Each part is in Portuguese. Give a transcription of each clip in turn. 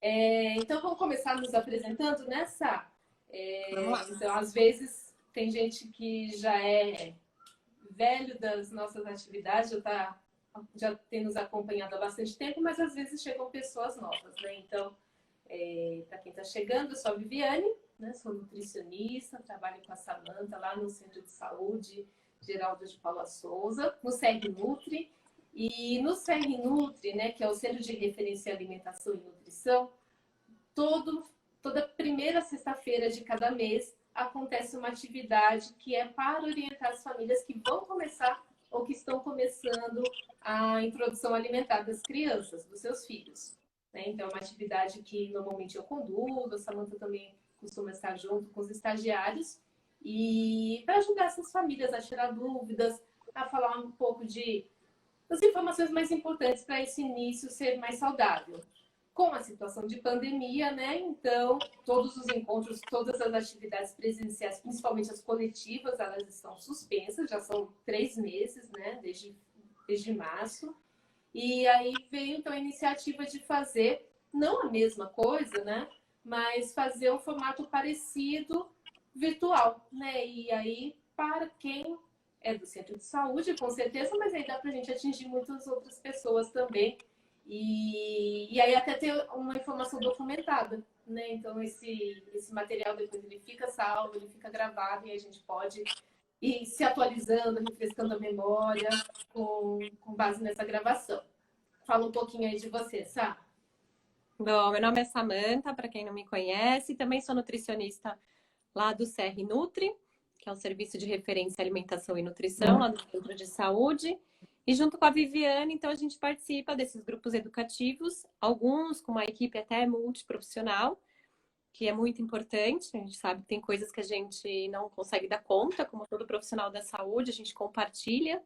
Então, vamos começar nos apresentando, né, Sá? Vamos lá. Então, às vezes, tem gente que já é velho das nossas atividades, já tem nos acompanhado há bastante tempo, mas às vezes chegam pessoas novas, né? Então, para quem está chegando, eu sou a Viviane, né? Sou nutricionista, trabalho com a Samanta lá no Centro de Saúde Geraldo de Paula Souza, no CR Nutri. E no CR Nutri, né, que é o Centro de Referência em Alimentação e Nutrição, toda primeira sexta-feira de cada mês acontece uma atividade que é para orientar as famílias que vão começar ou que estão começando a introdução alimentar das crianças, dos seus filhos. Né? Então, é uma atividade que normalmente eu conduzo, a Samanta também costuma estar junto com os estagiários, e para ajudar essas famílias a tirar dúvidas, a falar um pouco das informações mais importantes para esse início ser mais saudável. Com a situação de pandemia, né? Então, todos os encontros, todas as atividades presenciais, principalmente as coletivas, elas estão suspensas, já são 3 meses, né? Desde março. E aí veio, então, a iniciativa de fazer, não a mesma coisa, né? Mas fazer um formato parecido virtual, né? E aí, para quem é do centro de saúde, com certeza, mas aí dá para a gente atingir muitas outras pessoas também. E aí até ter uma informação documentada, né? Então esse material depois ele fica salvo, ele fica gravado e a gente pode ir se atualizando, refrescando a memória com base nessa gravação. Fala um pouquinho aí de você, Sá. Bom, meu nome é Samanta, para quem não me conhece, também sou nutricionista lá do CR Nutri, que é o Serviço de Referência em Alimentação e Nutrição, lá do Centro de Saúde. E junto com a Viviane, então, a gente participa desses grupos educativos, alguns com uma equipe até multiprofissional, que é muito importante. A gente sabe que tem coisas que a gente não consegue dar conta, como todo profissional da saúde, a gente compartilha.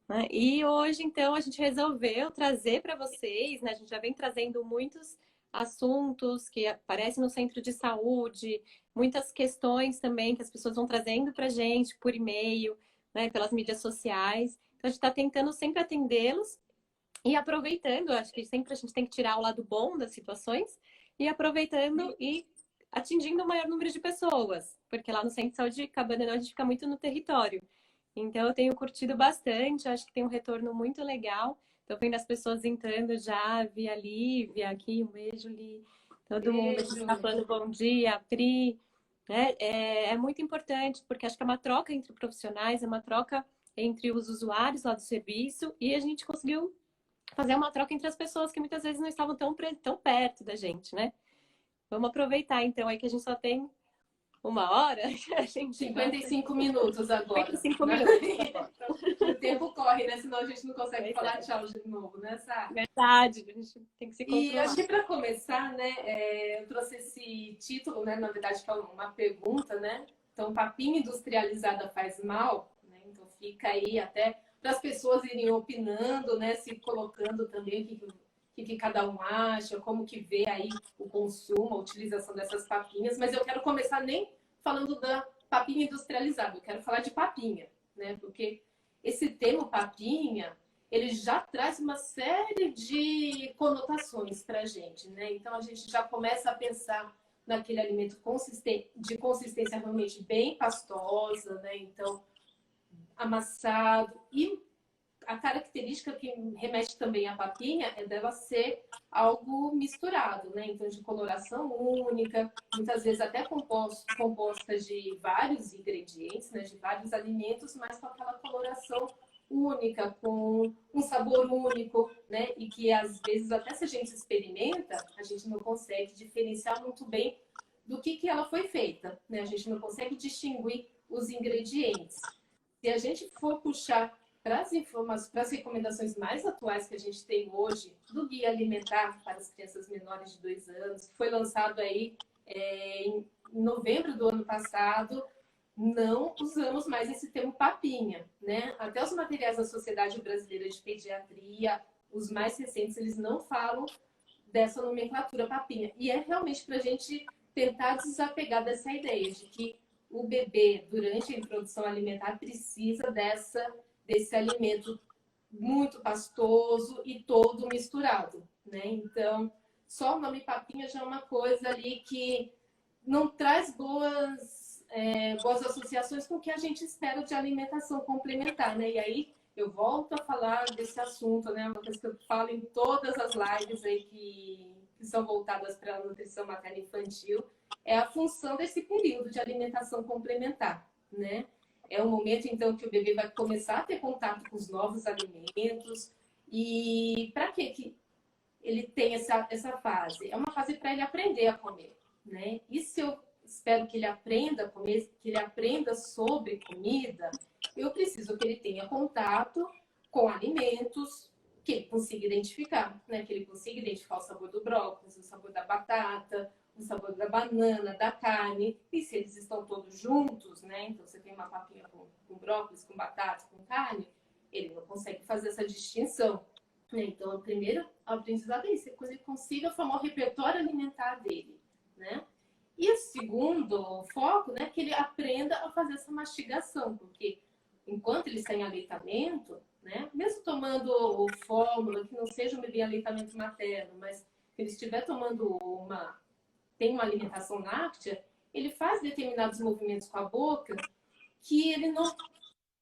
Né? E hoje, então, a gente resolveu trazer para vocês, né? A gente já vem trazendo muitos assuntos que aparecem no centro de saúde, muitas questões também que as pessoas vão trazendo para a gente por e-mail, né? Pelas mídias sociais. Então, a gente está tentando sempre atendê-los e aproveitando, acho que sempre a gente tem que tirar o lado bom das situações e aproveitando e atingindo o maior número de pessoas, porque lá no Centro de Saúde Cabananão a gente fica muito no território. Então, eu tenho curtido bastante, acho que tem um retorno muito legal. Estou vendo as pessoas entrando já, via Lívia aqui, um beijo, Li. Todo mundo que está falando bom dia, Pri. Né? É muito importante, porque acho que é uma troca entre profissionais, é uma troca entre os usuários lá do serviço, e a gente conseguiu fazer uma troca entre as pessoas que muitas vezes não estavam tão perto da gente, né? Vamos aproveitar, então, aí que a gente só tem 1 hora, a gente 55 minutos agora. 55 minutos. O tempo corre, né? Senão a gente não consegue falar tchau de novo, né, Sá? Verdade, a gente tem que se controlar. E acho que para começar, né, eu trouxe esse título, né, na verdade, que é uma pergunta, né? Então, papinha industrializada faz mal, né? Então fica aí até para as pessoas irem opinando, né, se colocando também o que cada um acha, como que vê aí o consumo, a utilização dessas papinhas. Mas eu quero começar nem falando da papinha industrializada, eu quero falar de papinha, né? Porque esse termo papinha ele já traz uma série de conotações para a gente, né? Então a gente já começa a pensar naquele alimento de consistência realmente bem pastosa, né? Então amassado e a característica que remete também à papinha é dela ser algo misturado, né? Então de coloração única, muitas vezes até composta de vários ingredientes, né? De vários alimentos, mas com aquela coloração única, com um sabor único, né? E que às vezes até se a gente experimenta, a gente não consegue diferenciar muito bem do que ela foi feita, né? A gente não consegue distinguir os ingredientes. Se a gente for puxar para as informações, para as recomendações mais atuais que a gente tem hoje do Guia Alimentar para as Crianças Menores de 2 anos, que foi lançado aí em novembro do ano passado, não usamos mais esse termo papinha, né? Até os materiais da Sociedade Brasileira de Pediatria, os mais recentes, eles não falam dessa nomenclatura papinha. E é realmente para a gente tentar desapegar dessa ideia de que o bebê, durante a introdução alimentar, precisa desse alimento muito pastoso e todo misturado, né? Então, só o nome papinha já é uma coisa ali que não traz boas associações com o que a gente espera de alimentação complementar, né? E aí eu volto a falar desse assunto, né? Uma coisa que eu falo em todas as lives aí que são voltadas para a nutrição materna e infantil, é a função desse período de alimentação complementar, né? É o momento, então, que o bebê vai começar a ter contato com os novos alimentos. E para que ele tem essa fase? É uma fase para ele aprender a comer, né? E se eu espero que ele aprenda a comer, que ele aprenda sobre comida, eu preciso que ele tenha contato com alimentos que ele consiga identificar, né? Que ele consiga identificar o sabor do brócolis, o sabor da batata, o sabor da banana, da carne. E se eles estão todos juntos, né? Então você tem uma papinha com brócolis, com batata, com carne, ele não consegue fazer essa distinção. Então, o primeiro aprendizado é isso, que ele consiga formar o repertório alimentar dele, né? E o segundo foco, né, que ele aprenda a fazer essa mastigação, porque enquanto ele está em aleitamento, né, mesmo tomando fórmula, que não seja um bebê aleitamento materno, mas se ele estiver tomando tem uma alimentação láctea, ele faz determinados movimentos com a boca que ele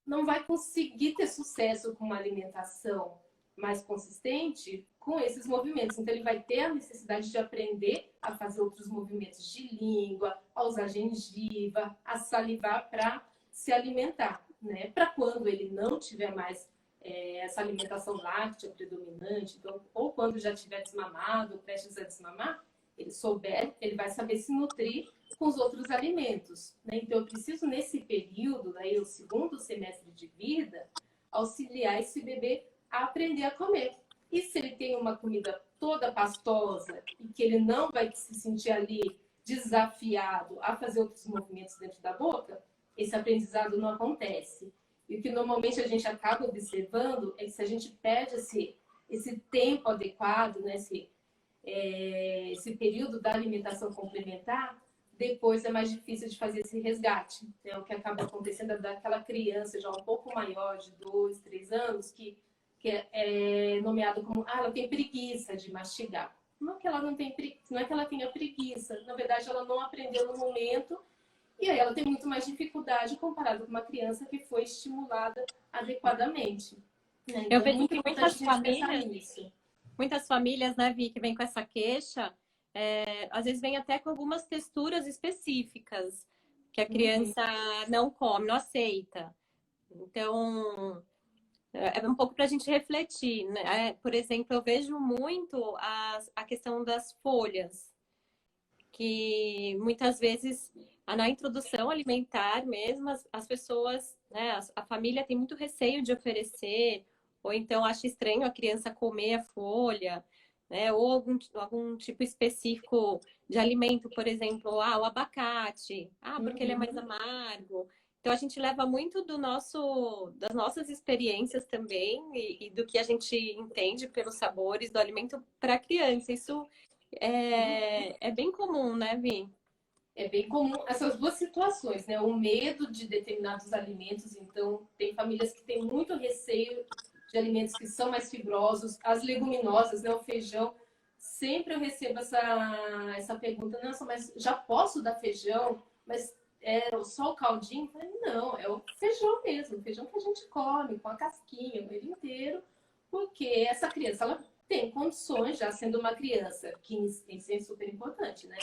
não vai conseguir ter sucesso com uma alimentação mais consistente com esses movimentos. Então, ele vai ter a necessidade de aprender a fazer outros movimentos de língua, a usar gengiva, a salivar para se alimentar, né? Para quando ele não tiver mais essa alimentação láctea predominante, então, ou quando já tiver desmamado, prestes a desmamar, ele vai saber se nutrir com os outros alimentos, né? Então, eu preciso, nesse período, daí, o segundo semestre de vida, auxiliar esse bebê a aprender a comer. E se ele tem uma comida toda pastosa e que ele não vai se sentir ali desafiado a fazer outros movimentos dentro da boca, esse aprendizado não acontece. E o que normalmente a gente acaba observando é que se a gente perde esse tempo adequado, né, esse período da alimentação complementar, depois é mais difícil de fazer esse resgate. É o que acaba acontecendo daquela criança já um pouco maior, de 2, 3 anos, que é nomeado como, ela tem preguiça de mastigar. Não é que ela não é que ela tenha preguiça, na verdade ela não aprendeu no momento e aí ela tem muito mais dificuldade comparado com uma criança que foi estimulada adequadamente. Né? Então, Eu vejo é muito que importante a gente pensar nisso. muitas famílias, né, Vi, que vêm com essa queixa, às vezes vem até com algumas texturas específicas que a criança não come, não aceita. Então, é um pouco para a gente refletir, né? Por exemplo, eu vejo muito a questão das folhas, que muitas vezes na introdução alimentar mesmo, as pessoas, né, a família tem muito receio de oferecer, ou então acha estranho a criança comer a folha, né? Ou algum tipo específico de alimento, por exemplo, o abacate, porque ele é mais amargo. Então a gente leva muito das nossas experiências também e do que a gente entende pelos sabores do alimento para a criança. Isso é bem comum, né, Vi? É bem comum essas duas situações, né? O medo de determinados alimentos, então tem famílias que têm muito receio de alimentos que são mais fibrosos, as leguminosas, né? O feijão. Sempre eu recebo essa pergunta, nossa, mas já posso dar feijão? Mas só o caldinho? Eu falei, não, é o feijão mesmo, o feijão que a gente come, com a casquinha, ele inteiro, porque essa criança, ela tem condições, já sendo uma criança, que isso é super importante, né?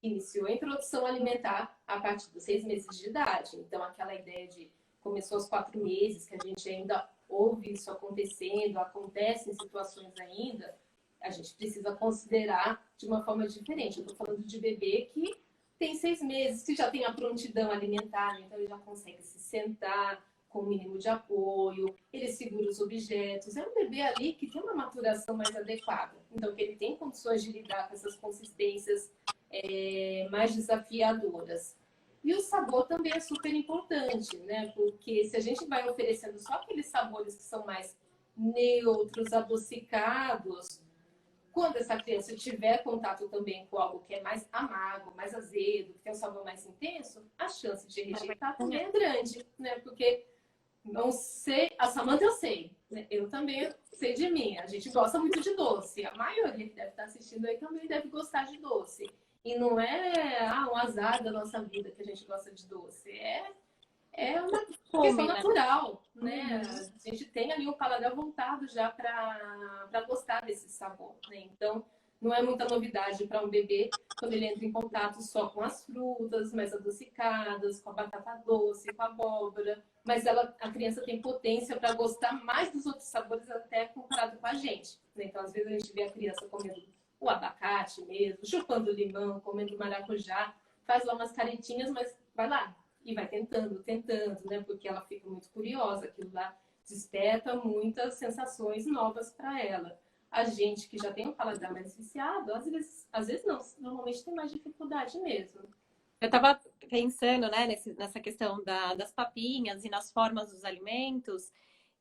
Iniciou a introdução alimentar a partir dos 6 meses de idade. Então, aquela ideia de começou aos 4 meses, que a gente ainda ouve isso acontecendo, acontece em situações ainda, a gente precisa considerar de uma forma diferente. Eu estou falando de bebê que tem 6 meses, que já tem a prontidão alimentar, então ele já consegue se sentar com o mínimo de apoio, ele segura os objetos. É um bebê ali que tem uma maturação mais adequada. Então, que ele tem condições de lidar com essas consistências mais desafiadoras. E o sabor também é super importante, né? Porque se a gente vai oferecendo só aqueles sabores que são mais neutros, adocicados, quando essa criança tiver contato também com algo que é mais amargo, mais azedo, que tem um sabor mais intenso, a chance de rejeitar também é grande, né? Porque Não sei, a Samantha eu sei, né? Eu também sei de mim. A gente gosta muito de doce. A maioria que deve estar assistindo aí também deve gostar de doce. E não é um azar da nossa vida que a gente gosta de doce. É uma questão Come, né? natural, né? Uhum. A gente tem ali o paladar voltado já para gostar desse sabor, né? Então, não é muita novidade para um bebê quando ele entra em contato só com as frutas mais adocicadas, com a batata doce, com a abóbora. Mas a criança tem potência para gostar mais dos outros sabores até comparado com a gente, né? Então, às vezes a gente vê a criança comendo o abacate mesmo, chupando limão, comendo maracujá, faz lá umas caretinhas, mas vai lá, e vai tentando, tentando, né? Porque ela fica muito curiosa, aquilo lá desperta muitas sensações novas para ela. A gente que já tem um paladar mais viciado, às vezes não, normalmente tem mais dificuldade mesmo. Eu estava pensando, né, nessa questão das papinhas e nas formas dos alimentos,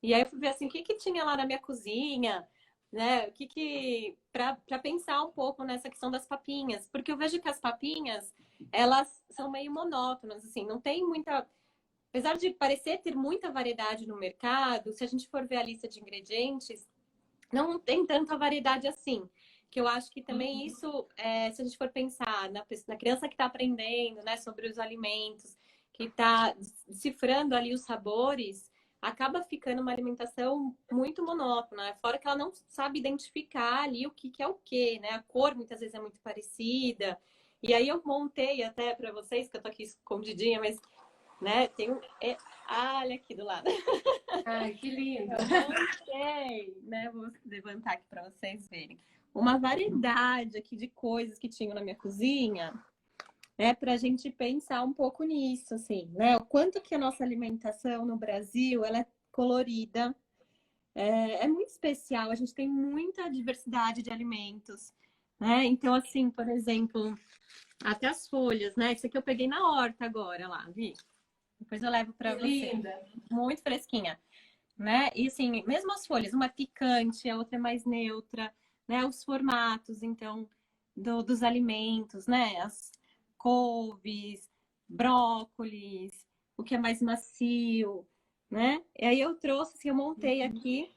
e aí eu fui ver assim, o que que tinha lá na minha cozinha, né? Para pensar um pouco nessa questão das papinhas, porque eu vejo que as papinhas, elas são meio monótonas, assim, não tem muita, apesar de parecer ter muita variedade no mercado, se a gente for ver a lista de ingredientes, não tem tanta variedade assim. Que eu acho que também isso, se a gente for pensar na criança que está aprendendo, né, sobre os alimentos, que está decifrando ali os sabores, acaba ficando uma alimentação muito monótona, né? Fora que ela não sabe identificar ali o que é o que, né? A cor muitas vezes é muito parecida. E aí eu montei até para vocês, que eu tô aqui escondidinha, mas, né, tem um... olha aqui do lado. Ai, que lindo! Ok, né? Vou levantar aqui para vocês verem. Uma variedade aqui de coisas que tinham na minha cozinha, né? Para a gente pensar um pouco nisso, assim, né? O quanto que a nossa alimentação no Brasil ela é colorida, é muito especial. A gente tem muita diversidade de alimentos, né? Então, assim, por exemplo, até as folhas, né? Isso aqui eu peguei na horta agora, lá, vi? Depois eu levo para Que você. linda! Muito fresquinha. Né? E assim, mesmo as folhas, uma é picante, a outra é mais neutra, né? Os formatos, então, dos alimentos, né? As couves, brócolis, o que é mais macio, né? E aí eu trouxe, assim, eu montei aqui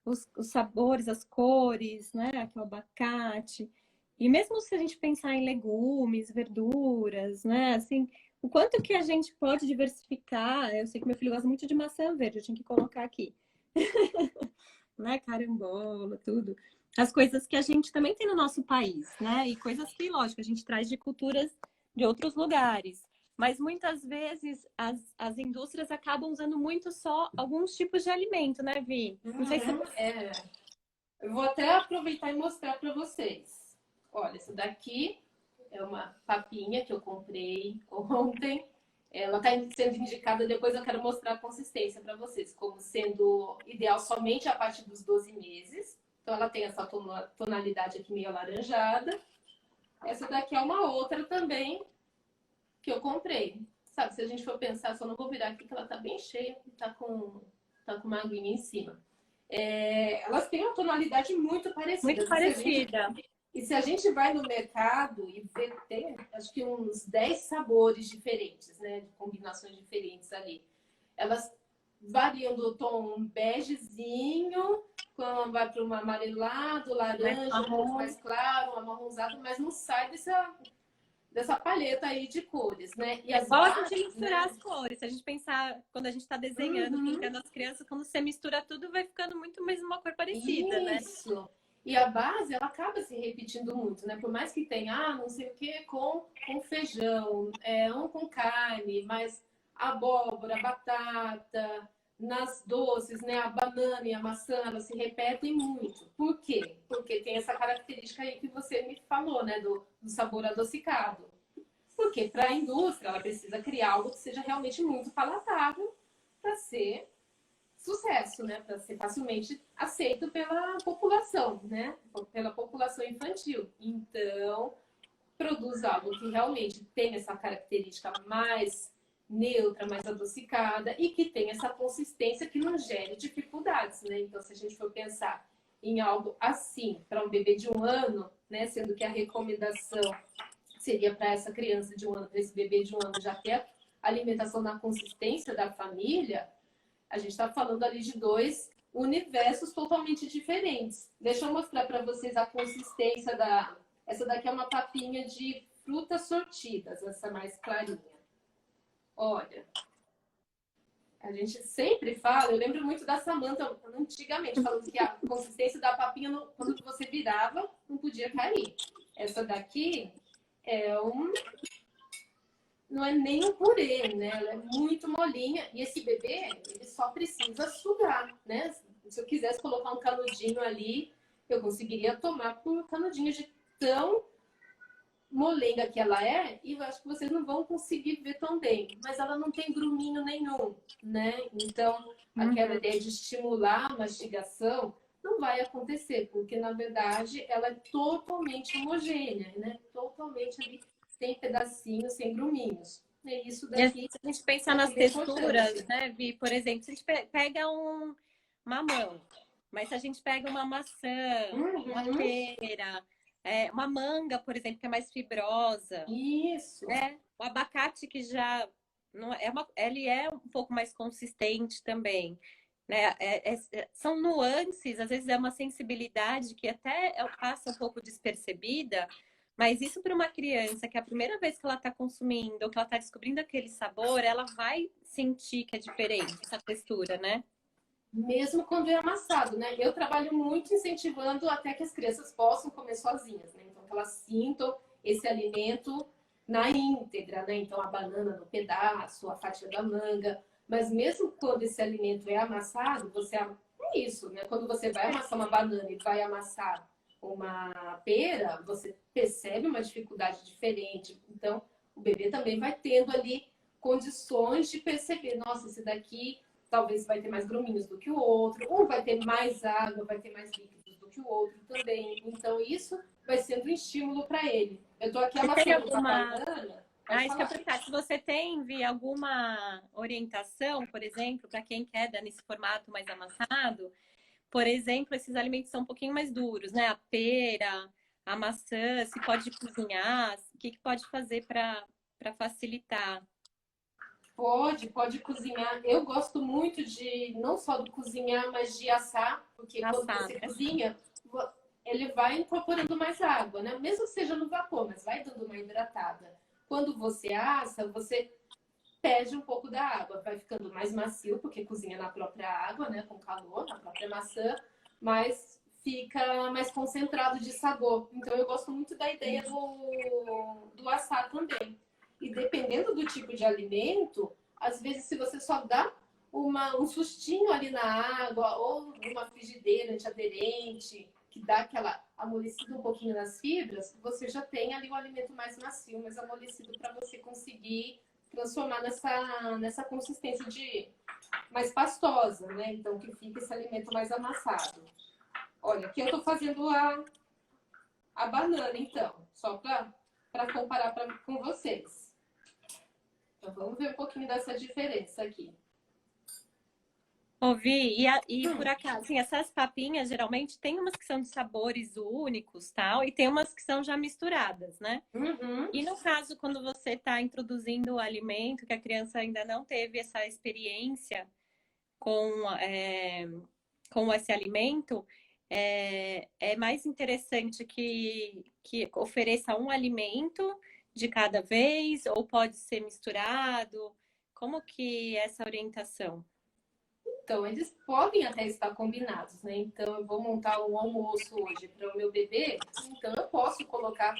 os sabores, as cores, né? Aqui o abacate. E mesmo se a gente pensar em legumes, verduras, né? Assim, o quanto que a gente pode diversificar. Eu sei que meu filho gosta muito de maçã verde, eu tinha que colocar aqui, né? Carambola, tudo. As coisas que a gente também tem no nosso país, né? E coisas que, lógico, a gente traz de culturas de outros lugares. Mas muitas vezes as indústrias acabam usando muito só alguns tipos de alimento, né, Vi? Não sei se você... É. Eu vou até aproveitar e mostrar para vocês. Olha, essa daqui é uma papinha que eu comprei ontem. Ela está sendo indicada, depois eu quero mostrar a consistência para vocês, como sendo ideal somente a partir dos 12 meses. Então, ela tem essa tonalidade aqui meio alaranjada. Essa daqui é uma outra também que eu comprei. Sabe, se a gente for pensar, só não vou virar aqui, que ela tá bem cheia e tá com uma aguinha em cima. Elas têm uma tonalidade muito parecida. muito parecida. E se a gente vai no mercado e vê, tem acho que uns 10 sabores diferentes, né? De combinações diferentes ali. Elas variam do tom begezinho, quando vai para um amarelado, laranja, um pouco mais claro, um amarronzado, mas não sai dessa paleta aí de cores, né? E É as igual a gente bases, misturar né? as cores. Se a gente pensar, quando a gente está desenhando, pintando as crianças, quando você mistura tudo, vai ficando muito mais uma cor parecida, né? Isso. E a base, ela acaba se repetindo muito, né? Por mais que tenha, não sei o que, com feijão, um com carne, mas abóbora, batata, nas doces, né? A banana e a maçã, elas se repetem muito. Por quê? Porque tem essa característica aí que você me falou, né? Do sabor adocicado. Porque para a indústria, ela precisa criar algo que seja realmente muito palatável para ser sucesso, né? Para ser facilmente aceito pela população, né? Pela população infantil. Então, produz algo que realmente tem essa característica mais neutra, mais adocicada e que tem essa consistência que não gere dificuldades, né? Então, se a gente for pensar em algo assim para um bebê de 1 ano, né? Sendo que a recomendação seria para essa criança de 1 ano, para esse bebê de 1 ano já ter a alimentação na consistência da família, A gente está falando ali de dois universos totalmente diferentes. Deixa eu mostrar para vocês a consistência da... Essa daqui é uma papinha de frutas sortidas, essa mais clarinha. Olha, a gente sempre fala, eu lembro muito da Samantha antigamente, falando que a consistência da papinha, quando você virava, não podia cair. Essa daqui não é nem um purê, né? Ela é muito molinha. E esse bebê, ele só precisa sugar, né? Se eu quisesse colocar um canudinho ali, eu conseguiria tomar por canudinho de tão molenga que ela é, e eu acho que vocês não vão conseguir ver tão bem. Mas ela não tem gruminho nenhum, né? Então, aquela ideia de estimular a mastigação não vai acontecer, porque, na verdade, ela é totalmente homogênea, né? Totalmente ali, sem pedacinhos, sem gruminhos. É isso daqui. E se a gente pensar nas texturas, né, Vi? Por exemplo, se a gente pega uma mamão, mas se a gente pega uma maçã, uma pera, uma manga, por exemplo, que é mais fibrosa. Isso. O abacate que já não ele é um pouco mais consistente também, né? São nuances, às vezes é uma sensibilidade que até passa um pouco despercebida, mas isso para uma criança que é a primeira vez que ela está consumindo ou que ela está descobrindo aquele sabor, ela vai sentir que é diferente essa textura, né? Mesmo quando é amassado, né? Eu trabalho muito incentivando até que as crianças possam comer sozinhas, né? Então, que elas sintam esse alimento na íntegra, né? Então, a banana no pedaço, a fatia da manga. Mas mesmo quando esse alimento é amassado, é isso, né? Quando você vai amassar uma banana e vai amassar uma pera, você percebe uma dificuldade diferente. Então, o bebê também vai tendo ali condições de perceber, nossa, esse daqui talvez vai ter mais gruminhos do que o outro, um vai ter mais água, vai ter mais líquidos do que o outro também. Então, isso vai sendo um estímulo para ele. Eu estou aqui amassando uma banana. Isso que eu perguntar. Se você tem, Vi, alguma orientação, por exemplo, para quem quer dar nesse formato mais amassado, por exemplo, esses alimentos são um pouquinho mais duros, né? A pera, a maçã, se pode cozinhar, o que pode fazer para facilitar? Pode cozinhar. Eu gosto muito de, não só de cozinhar, mas de assar, porque quando você cozinha, ele vai incorporando mais água, né? Mesmo que seja no vapor, mas vai dando uma hidratada. Quando você assa, você perde um pouco da água, vai ficando mais macio, porque cozinha na própria água, né? Com calor, na própria maçã, mas fica mais concentrado de sabor. Então eu gosto muito da ideia do assar também. E dependendo do tipo de alimento, às vezes se você só dá um sustinho ali na água ou uma frigideira antiaderente, que dá aquela amolecida um pouquinho nas fibras, você já tem ali o alimento mais macio, mais amolecido para você conseguir transformar nessa consistência de mais pastosa, né? Então, que fica esse alimento mais amassado. Olha, aqui eu estou fazendo a banana, então, só para comparar com vocês. Então, vamos ver um pouquinho dessa diferença aqui. Ouvi, e por acaso, assim, essas papinhas geralmente tem umas que são de sabores únicos, tal, e tem umas que são já misturadas, né? E no caso, quando você está introduzindo o alimento, que a criança ainda não teve essa experiência com esse alimento, é mais interessante que ofereça um alimento de cada vez, ou pode ser misturado? Como que é essa orientação? Então, eles podem até estar combinados, né? Então, eu vou montar um almoço hoje para o meu bebê, então eu posso colocar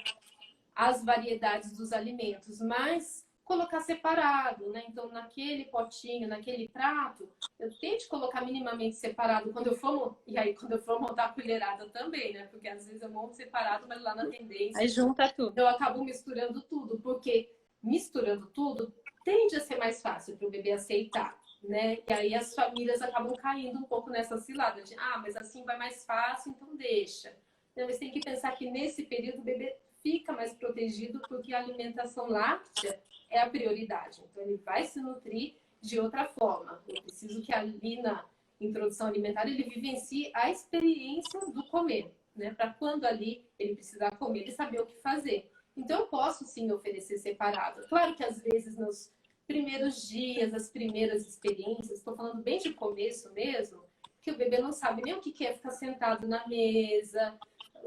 as variedades dos alimentos, mas colocar separado, né? Então, naquele potinho, naquele prato, eu tento colocar minimamente separado quando eu for, e aí quando eu for montar a colherada também, né? Porque às vezes eu monto separado, mas lá na tendência aí junta tudo. Eu acabo misturando tudo, porque misturando tudo tende a ser mais fácil para o bebê aceitar, né? E aí as famílias acabam caindo um pouco nessa cilada de, mas assim vai mais fácil, então deixa. Então, eles têm que pensar que nesse período o bebê fica mais protegido porque a alimentação láctea é a prioridade. Então, ele vai se nutrir de outra forma. Eu preciso que ali na introdução alimentar ele vivencie a experiência do comer, né? Para quando ali ele precisar comer, ele saber o que fazer. Então, eu posso sim oferecer separado. Claro que às vezes nos primeiros dias, as primeiras experiências, estou falando bem de começo mesmo, que o bebê não sabe nem o que é ficar sentado na mesa,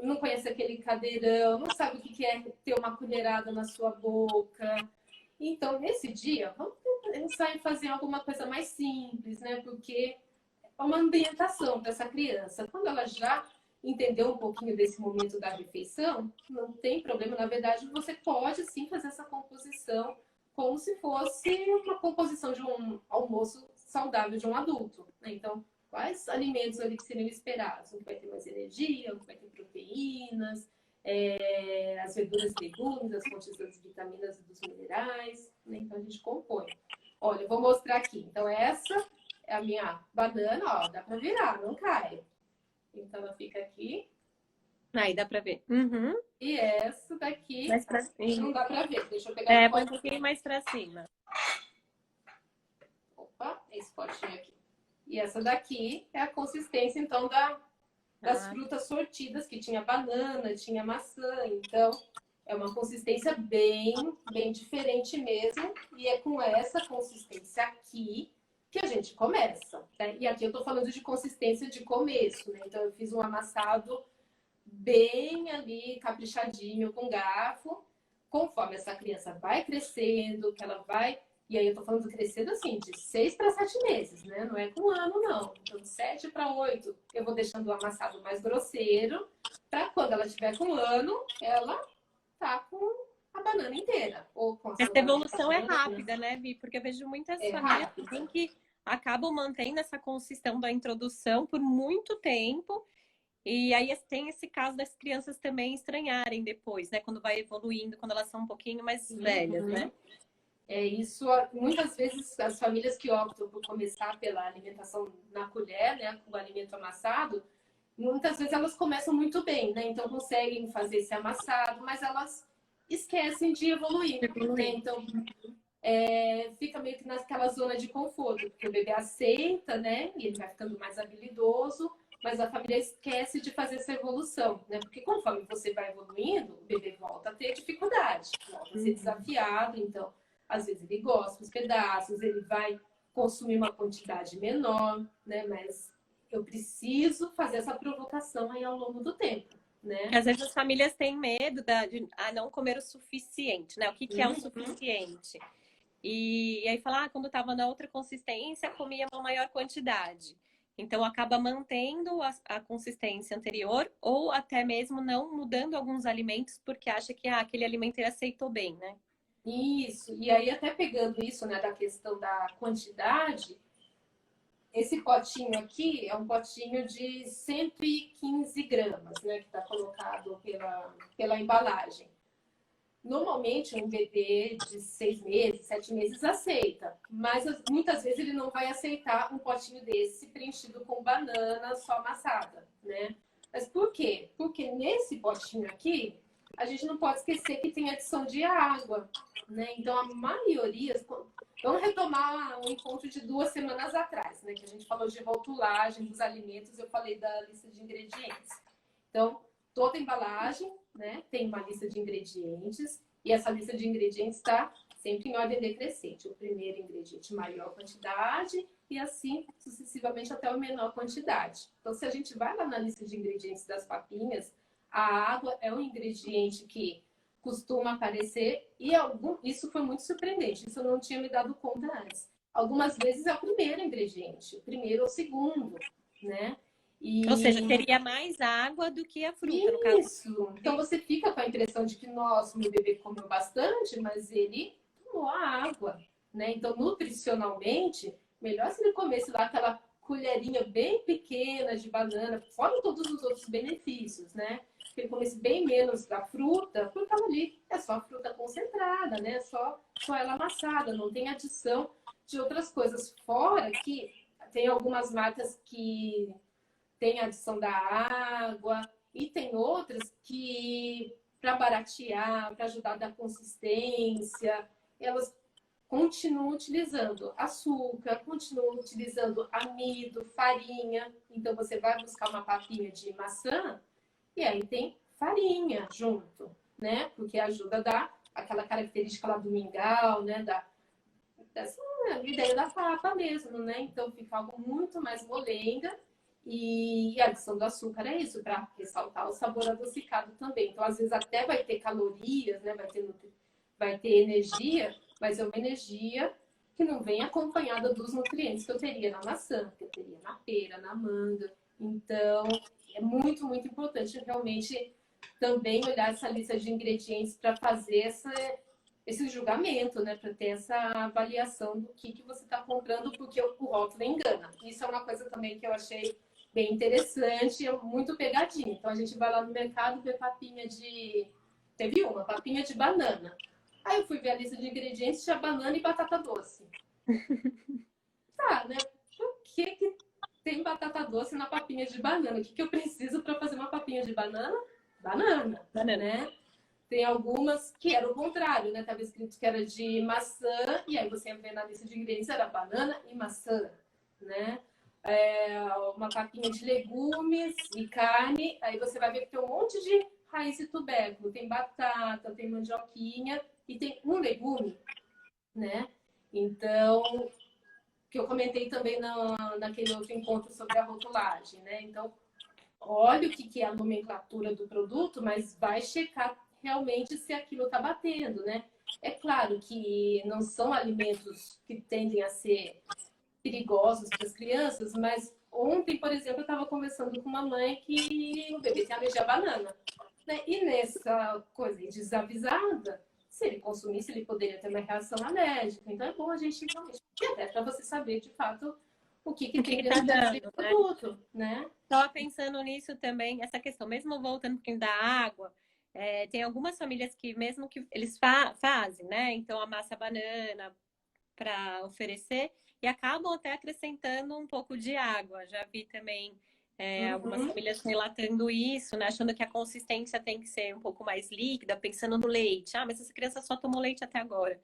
não conhece aquele cadeirão, não sabe o que é ter uma colherada na sua boca. Então, nesse dia, vamos pensar em fazer alguma coisa mais simples, né? Porque é uma ambientação para essa criança. Quando ela já entendeu um pouquinho desse momento da refeição, não tem problema. Na verdade, você pode sim fazer essa composição como se fosse uma composição de um almoço saudável de um adulto, né? Então, quais alimentos ali que seriam esperados? Um que vai ter mais energia, um que vai ter proteínas, as verduras e legumes, as fontes das vitaminas e dos minerais, né? Então, a gente compõe. Olha, eu vou mostrar aqui. Então, essa é a minha banana, ó, dá para virar, não cai. Então, ela fica aqui. Aí dá para ver. Uhum. E essa daqui Mais pra cima. não dá para ver. Deixa eu pegar põe um pouquinho mais para cima. Opa, esse potinho aqui. E essa daqui é a consistência, então, das frutas sortidas, que tinha banana, tinha maçã. Então, é uma consistência bem diferente mesmo. E é com essa consistência aqui que a gente começa, né? E aqui eu tô falando de consistência de começo, né? Então, eu fiz um amassado bem ali, caprichadinho, com garfo. Conforme essa criança vai crescendo, que ela vai... E aí eu tô falando crescendo assim, de 6 para 7 meses, né? Não é com um ano, não. Então, de 7 para 8, eu vou deixando o amassado mais grosseiro, para quando ela tiver com um ano, ela tá com a banana inteira. Ou com a Essa evolução é rápida, né, Vi? Porque eu vejo muitas famílias assim, que acabam mantendo essa consistência da introdução por muito tempo. E aí tem esse caso das crianças também estranharem depois, né? Quando vai evoluindo, quando elas são um pouquinho mais velhas, né? É isso, muitas vezes as famílias que optam por começar pela alimentação na colher, né, com o alimento amassado, muitas vezes elas começam muito bem, né? Então conseguem fazer esse amassado, mas elas esquecem de evoluir, né? Então fica meio que naquela zona de conforto, porque o bebê aceita, né? E ele vai ficando mais habilidoso, mas a família esquece de fazer essa evolução, né? Porque conforme você vai evoluindo, o bebê volta a ter dificuldade, volta a ser desafiado, então às vezes ele gosta dos pedaços, ele vai consumir uma quantidade menor, né? Mas eu preciso fazer essa provocação aí ao longo do tempo, né? Porque às vezes as famílias têm medo de não comer o suficiente, né? O que é o suficiente? E aí falar, quando estava na outra consistência, comia uma maior quantidade. Então acaba mantendo a consistência anterior ou até mesmo não mudando alguns alimentos porque acha que aquele alimento ele aceitou bem, né? Isso, e aí até pegando isso, né, da questão da quantidade, esse potinho aqui é um potinho de 115 gramas, né, que está colocado pela embalagem. Normalmente um bebê de 6 meses, 7 meses aceita, mas muitas vezes ele não vai aceitar um potinho desse preenchido com banana só amassada, né? Mas por quê? Porque nesse potinho aqui, a gente não pode esquecer que tem adição de água, né? Então, a maioria... Vamos retomar um encontro de 2 semanas atrás, né? Que a gente falou de rotulagem dos alimentos, eu falei da lista de ingredientes. Então, toda embalagem, né, tem uma lista de ingredientes, e essa lista de ingredientes está sempre em ordem decrescente. O primeiro ingrediente, maior quantidade, e assim sucessivamente até a menor quantidade. Então, se a gente vai lá na lista de ingredientes das papinhas, a água é um ingrediente que costuma aparecer, e isso foi muito surpreendente, isso eu não tinha me dado conta antes. Algumas vezes é o primeiro ingrediente, o primeiro ou o segundo, né? Ou seja, teria mais água do que a fruta, no caso. Isso. Então você fica com a impressão de que, nossa, meu bebê comeu bastante, mas ele tomou a água, né? Então, nutricionalmente, melhor se ele comesse lá aquela colherinha bem pequena de banana, fora todos os outros benefícios, né? Que ele comesse bem menos da fruta, porque ela ali é só fruta concentrada, né? Só ela amassada, não tem adição de outras coisas. Fora que tem algumas marcas que tem adição da água, e tem outras que, para baratear, para ajudar a dar consistência, elas continuam utilizando açúcar, continuam utilizando amido, farinha. Então, você vai buscar uma papinha de maçã e aí tem farinha junto, né? Porque ajuda a dar aquela característica lá do mingau, né? dessa ideia da papa mesmo, né? Então fica algo muito mais molenga. E a adição do açúcar é isso, para ressaltar o sabor adocicado também. Então, às vezes, até vai ter calorias, né? Vai ter energia, mas é uma energia que não vem acompanhada dos nutrientes que eu teria na maçã, que eu teria na pera, na manga. Então, é muito, muito importante realmente também olhar essa lista de ingredientes para fazer esse julgamento, né? Para ter essa avaliação do que você está comprando, porque o rótulo engana. Isso é uma coisa também que eu achei bem interessante, muito pegadinha. Então a gente vai lá no mercado ver papinha de. Teve uma, papinha de banana. Aí eu fui ver a lista de ingredientes, tinha banana e batata doce. Tá, né? Por que tem batata doce na papinha de banana? O que eu preciso para fazer uma papinha de banana? Banana, né? Tem algumas que era o contrário, né? Tava escrito que era de maçã, e aí você ia ver na lista de ingredientes, era banana e maçã, né? Uma papinha de legumes e carne, aí você vai ver que tem um monte de raiz e tubérculo, tem batata, tem mandioquinha e tem um legume, né? Então, que eu comentei também naquele outro encontro sobre a rotulagem, né? Então, olha o que é a nomenclatura do produto, mas vai checar realmente se aquilo está batendo, né? É claro que não são alimentos que tendem a ser perigosos para as crianças, mas ontem, por exemplo, eu estava conversando com uma mãe que o bebê tem alergia à banana. Né? E nessa coisa desavisada, se ele consumisse, ele poderia ter uma reação alérgica. Então é bom a gente realmente, e até para você saber de fato o que tem tá dentro dando, daquele produto, né? Estava pensando nisso também, essa questão, mesmo voltando um pouquinho da água, tem algumas famílias que mesmo que eles fazem, né? Então amassa banana para oferecer e acabam até acrescentando um pouco de água. Já vi também algumas famílias relatando isso, né? Achando que a consistência tem que ser um pouco mais líquida, pensando no leite. Ah, mas essa criança só tomou leite até agora,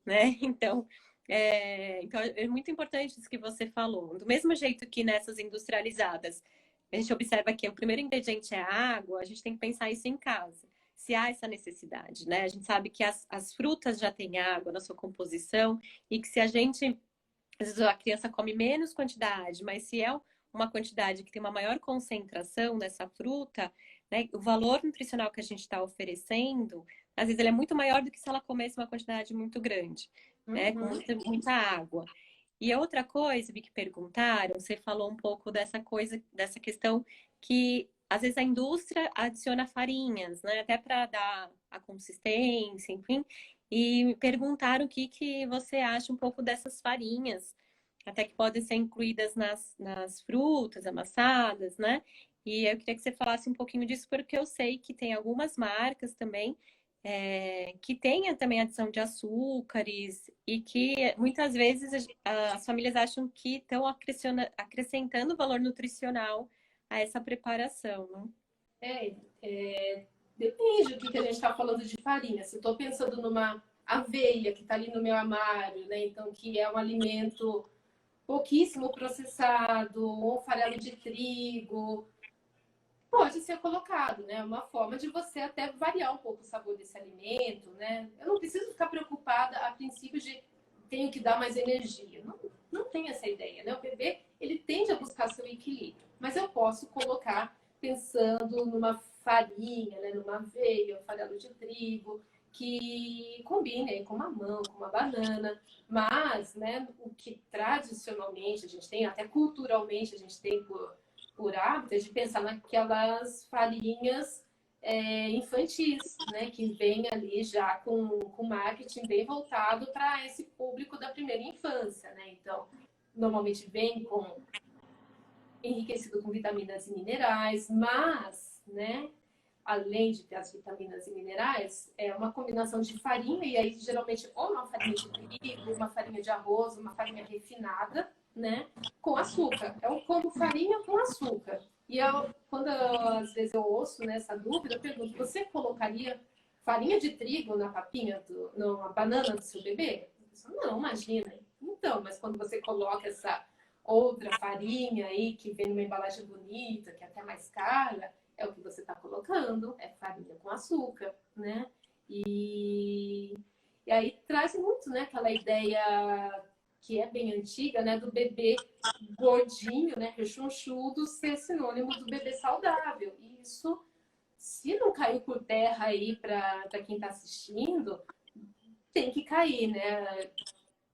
né? Então é muito importante isso que você falou. Do mesmo jeito que nessas industrializadas, a gente observa que o primeiro ingrediente é a água, a gente tem que pensar isso em casa. Se há essa necessidade, né? A gente sabe que as frutas já têm água na sua composição e que se a gente, às vezes a criança come menos quantidade, mas se é uma quantidade que tem uma maior concentração nessa fruta, né, o valor nutricional que a gente está oferecendo, às vezes ele é muito maior do que se ela comesse uma quantidade muito grande, né, com muita água. E outra coisa, Vi, que perguntaram, você falou um pouco dessa coisa, dessa questão que às vezes a indústria adiciona farinhas, né, até para dar a consistência, enfim. E me perguntaram o que você acha um pouco dessas farinhas, até que podem ser incluídas nas frutas amassadas, né? E eu queria que você falasse um pouquinho disso, porque eu sei que tem algumas marcas também que tenha também adição de açúcares e que muitas vezes as famílias acham que estão acrescentando valor nutricional a essa preparação, né? Depende do que a gente está falando de farinha. Se estou pensando numa aveia que está ali no meu armário, né? Então, que é um alimento pouquíssimo processado, ou farelo de trigo, pode ser colocado, né? Uma forma de você até variar um pouco o sabor desse alimento, né? Eu não preciso ficar preocupada a princípio de tenho que dar mais energia. Não tem essa ideia, né? O bebê, ele tende a buscar seu equilíbrio, mas eu posso colocar pensando numa farinha, né? Numa aveia, um farelo de trigo, que combine aí com mamão, com uma banana, mas, né, o que tradicionalmente a gente tem, até culturalmente a gente tem por hábito, é de pensar naquelas farinhas infantis, né, que vem ali já com marketing bem voltado para esse público da primeira infância, né? Então, normalmente vem enriquecido com vitaminas e minerais, mas, né, além de ter as vitaminas e minerais, é uma combinação de farinha, e aí geralmente ou uma farinha de trigo, uma farinha de arroz, uma farinha refinada, né, com açúcar. É um combo farinha com açúcar. E quando às vezes eu ouço nessa dúvida, eu pergunto, você colocaria farinha de trigo na papinha, na banana do seu bebê? Não, imagina. Então, mas quando você coloca essa outra farinha aí, que vem numa embalagem bonita, que é até mais cara, é o que você está colocando, é farinha com açúcar, né? E aí traz muito, né, aquela ideia que é bem antiga, né, do bebê gordinho, né, rechonchudo, ser sinônimo do bebê saudável. E isso, se não caiu por terra aí para quem está assistindo, tem que cair, né?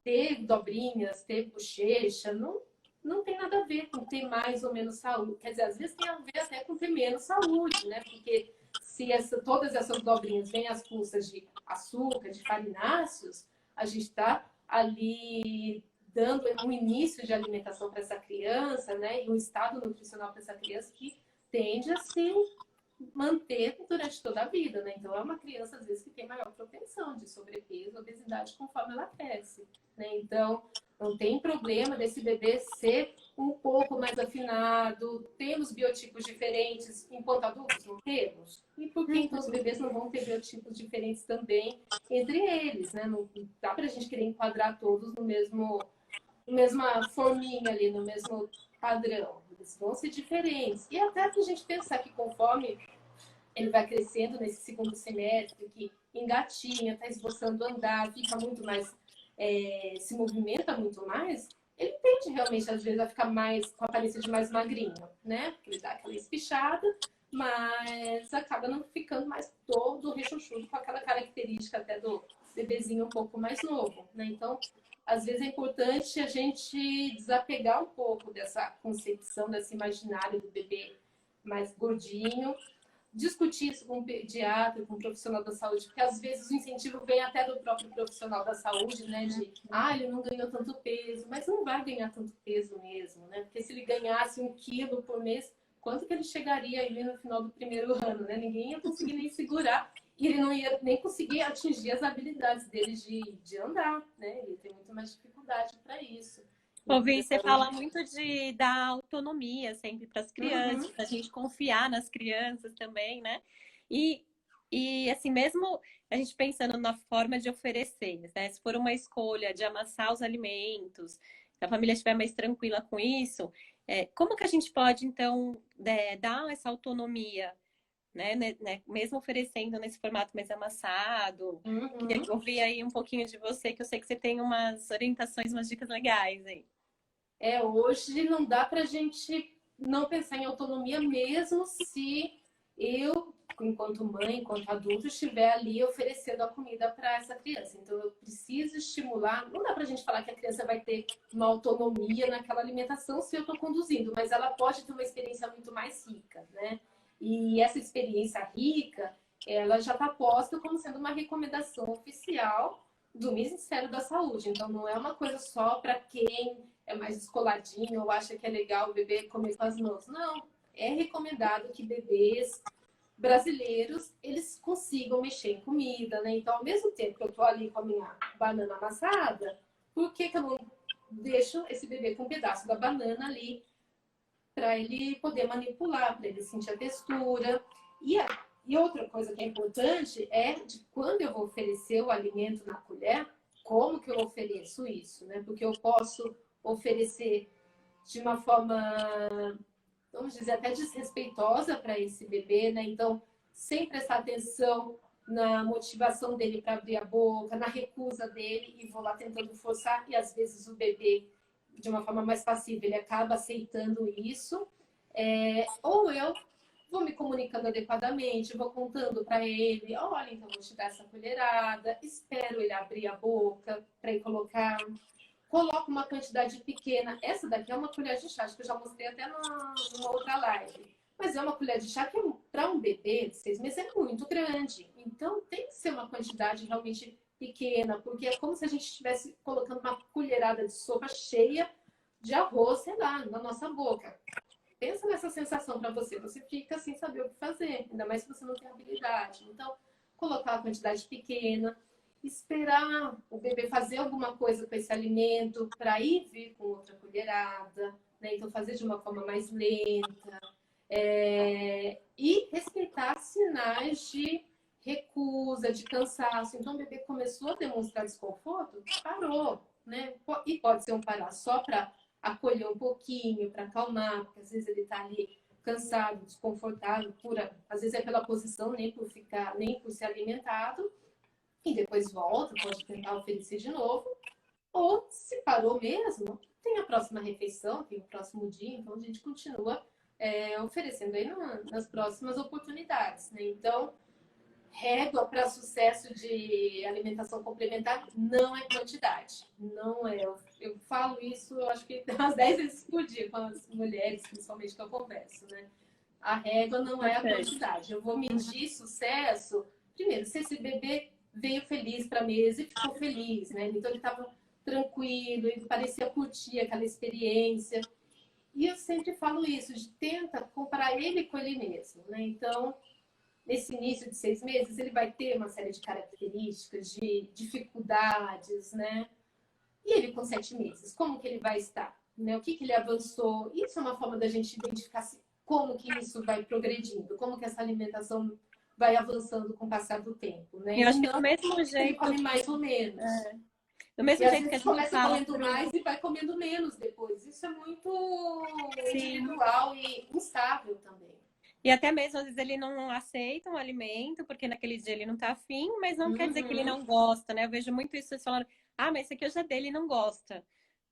Ter dobrinhas, ter bochecha, não tem nada a ver com ter mais ou menos saúde. Quer dizer, às vezes tem a ver até com ter menos saúde, né? Porque se todas essas dobrinhas vêm às custas de açúcar, de farináceos, a gente está ali dando um início de alimentação para essa criança, né? E um estado nutricional para essa criança que tende a se manter durante toda a vida, né? Então é uma criança às vezes que tem maior propensão de sobrepeso, obesidade conforme ela cresce, né? Então não tem problema desse bebê ser um pouco mais afinado, temos biotipos diferentes enquanto adultos, não temos? E por que então os bebês não vão ter biotipos diferentes também entre eles, né? Não dá pra gente querer enquadrar todos no mesmo, mesma forminha ali, no mesmo padrão. Eles vão ser diferentes. E até pra gente pensar que conforme ele vai crescendo nesse segundo semestre, que engatinha, está esboçando andar, fica muito mais, se movimenta muito mais, ele tende realmente, às vezes, a ficar mais, com a aparência de mais magrinho, né? Porque ele dá aquela espichada, mas acaba não ficando mais todo rechonchudo, com aquela característica até do bebezinho um pouco mais novo, né? Então, às vezes é importante a gente desapegar um pouco dessa concepção, desse imaginário do bebê mais gordinho, discutir isso com um pediatra, com um profissional da saúde, porque às vezes o incentivo vem até do próprio profissional da saúde, né? De, ele não ganhou tanto peso, mas não vai ganhar tanto peso mesmo, né? Porque se ele ganhasse 1 quilo por mês, quanto que ele chegaria ali no final do primeiro ano, né? Ninguém ia conseguir nem segurar e ele não ia nem conseguir atingir as habilidades dele de andar, né? Ele tem muito mais dificuldade para isso. Ouvi, você fala muito da autonomia sempre para as crianças, Uhum. da gente confiar nas crianças também, né? E assim, mesmo a gente pensando na forma de oferecer, né? Se for uma escolha de amassar os alimentos, se a família estiver mais tranquila com isso, como que a gente pode, então, dar essa autonomia, né? Mesmo oferecendo nesse formato mais amassado? Queria Uhum. ouvir aí um pouquinho de você, que eu sei que você tem umas orientações, umas dicas legais aí. Hoje não dá para a gente não pensar em autonomia, mesmo se eu, enquanto mãe, enquanto adulto, estiver ali oferecendo a comida para essa criança. Então, eu preciso estimular. Não dá para a gente falar que a criança vai ter uma autonomia naquela alimentação se eu estou conduzindo, mas ela pode ter uma experiência muito mais rica, né? E essa experiência rica, ela já está posta como sendo uma recomendação oficial do Ministério da Saúde. Então, não é uma coisa só para quem é mais descoladinho ou acha que é legal o bebê comer com as mãos. Não, é recomendado que bebês brasileiros, eles consigam mexer em comida, né? Então, ao mesmo tempo que eu tô ali com a minha banana amassada, por que eu não deixo esse bebê com um pedaço da banana ali para ele poder manipular, para ele sentir a textura? E outra coisa que é importante é de quando eu vou oferecer o alimento na colher, como que eu ofereço isso, né? Porque eu posso oferecer de uma forma, vamos dizer, até desrespeitosa para esse bebê, né? Então, sem prestar atenção na motivação dele para abrir a boca, na recusa dele, e vou lá tentando forçar, e às vezes o bebê, de uma forma mais passiva, ele acaba aceitando isso. Ou eu vou me comunicando adequadamente, vou contando para ele, olha, então vou te dar essa colherada, espero ele abrir a boca para ele colocar, coloco uma quantidade pequena. Essa daqui é uma colher de chá, acho que eu já mostrei até numa outra live. Mas é uma colher de chá que para um bebê de 6 meses é muito grande. Então tem que ser uma quantidade realmente pequena, porque é como se a gente estivesse colocando uma colherada de sopa cheia de arroz, sei lá, na nossa boca. Pensa nessa sensação para você. Você fica sem saber o que fazer, ainda mais se você não tem habilidade. Então, colocar a quantidade pequena, esperar o bebê fazer alguma coisa com esse alimento para ir vir com outra colherada, né? Então, fazer de uma forma mais lenta. E respeitar sinais de recusa, de cansaço. Então, o bebê começou a demonstrar desconforto, parou, né? E pode ser um parar só para acolher um pouquinho, para acalmar, porque às vezes ele está ali cansado, desconfortável, às vezes é pela posição, nem por ficar, nem por ser alimentado. e depois volta, pode tentar oferecer de novo. Ou se parou mesmo, tem a próxima refeição, tem o próximo dia, então a gente continua oferecendo aí nas próximas oportunidades, né? Então, régua para sucesso de alimentação complementar não é quantidade. Não é. Eu falo isso, eu acho que umas 10 vezes por dia com as mulheres, principalmente que eu converso, né? A régua não é a quantidade. Eu vou medir sucesso, primeiro, se esse bebê veio feliz para a mesa e ficou feliz, né? Então ele estava tranquilo, ele parecia curtir aquela experiência. E eu sempre falo isso, de tenta comparar ele com ele mesmo, né? Então, nesse início de 6 meses, ele vai ter uma série de características, de dificuldades, né? E ele com 7 meses, como que ele vai estar? Né? O que, que ele avançou? Isso é uma forma da gente identificar como que isso vai progredindo, como que essa alimentação vai avançando com o passar do tempo, né? Eu E acho que do não mesmo ele jeito, come mais ou menos. do E mesmo às jeito que a vezes gente começa fala comendo mais e vai comendo menos depois. Isso é muito sim. individual e instável também. E até mesmo, às vezes, ele não aceita um alimento, porque naquele dia ele não tá afim, mas não quer dizer que ele não gosta, né? Eu vejo muito isso, vocês falando, ah, mas esse aqui eu já dei, ele não gosta,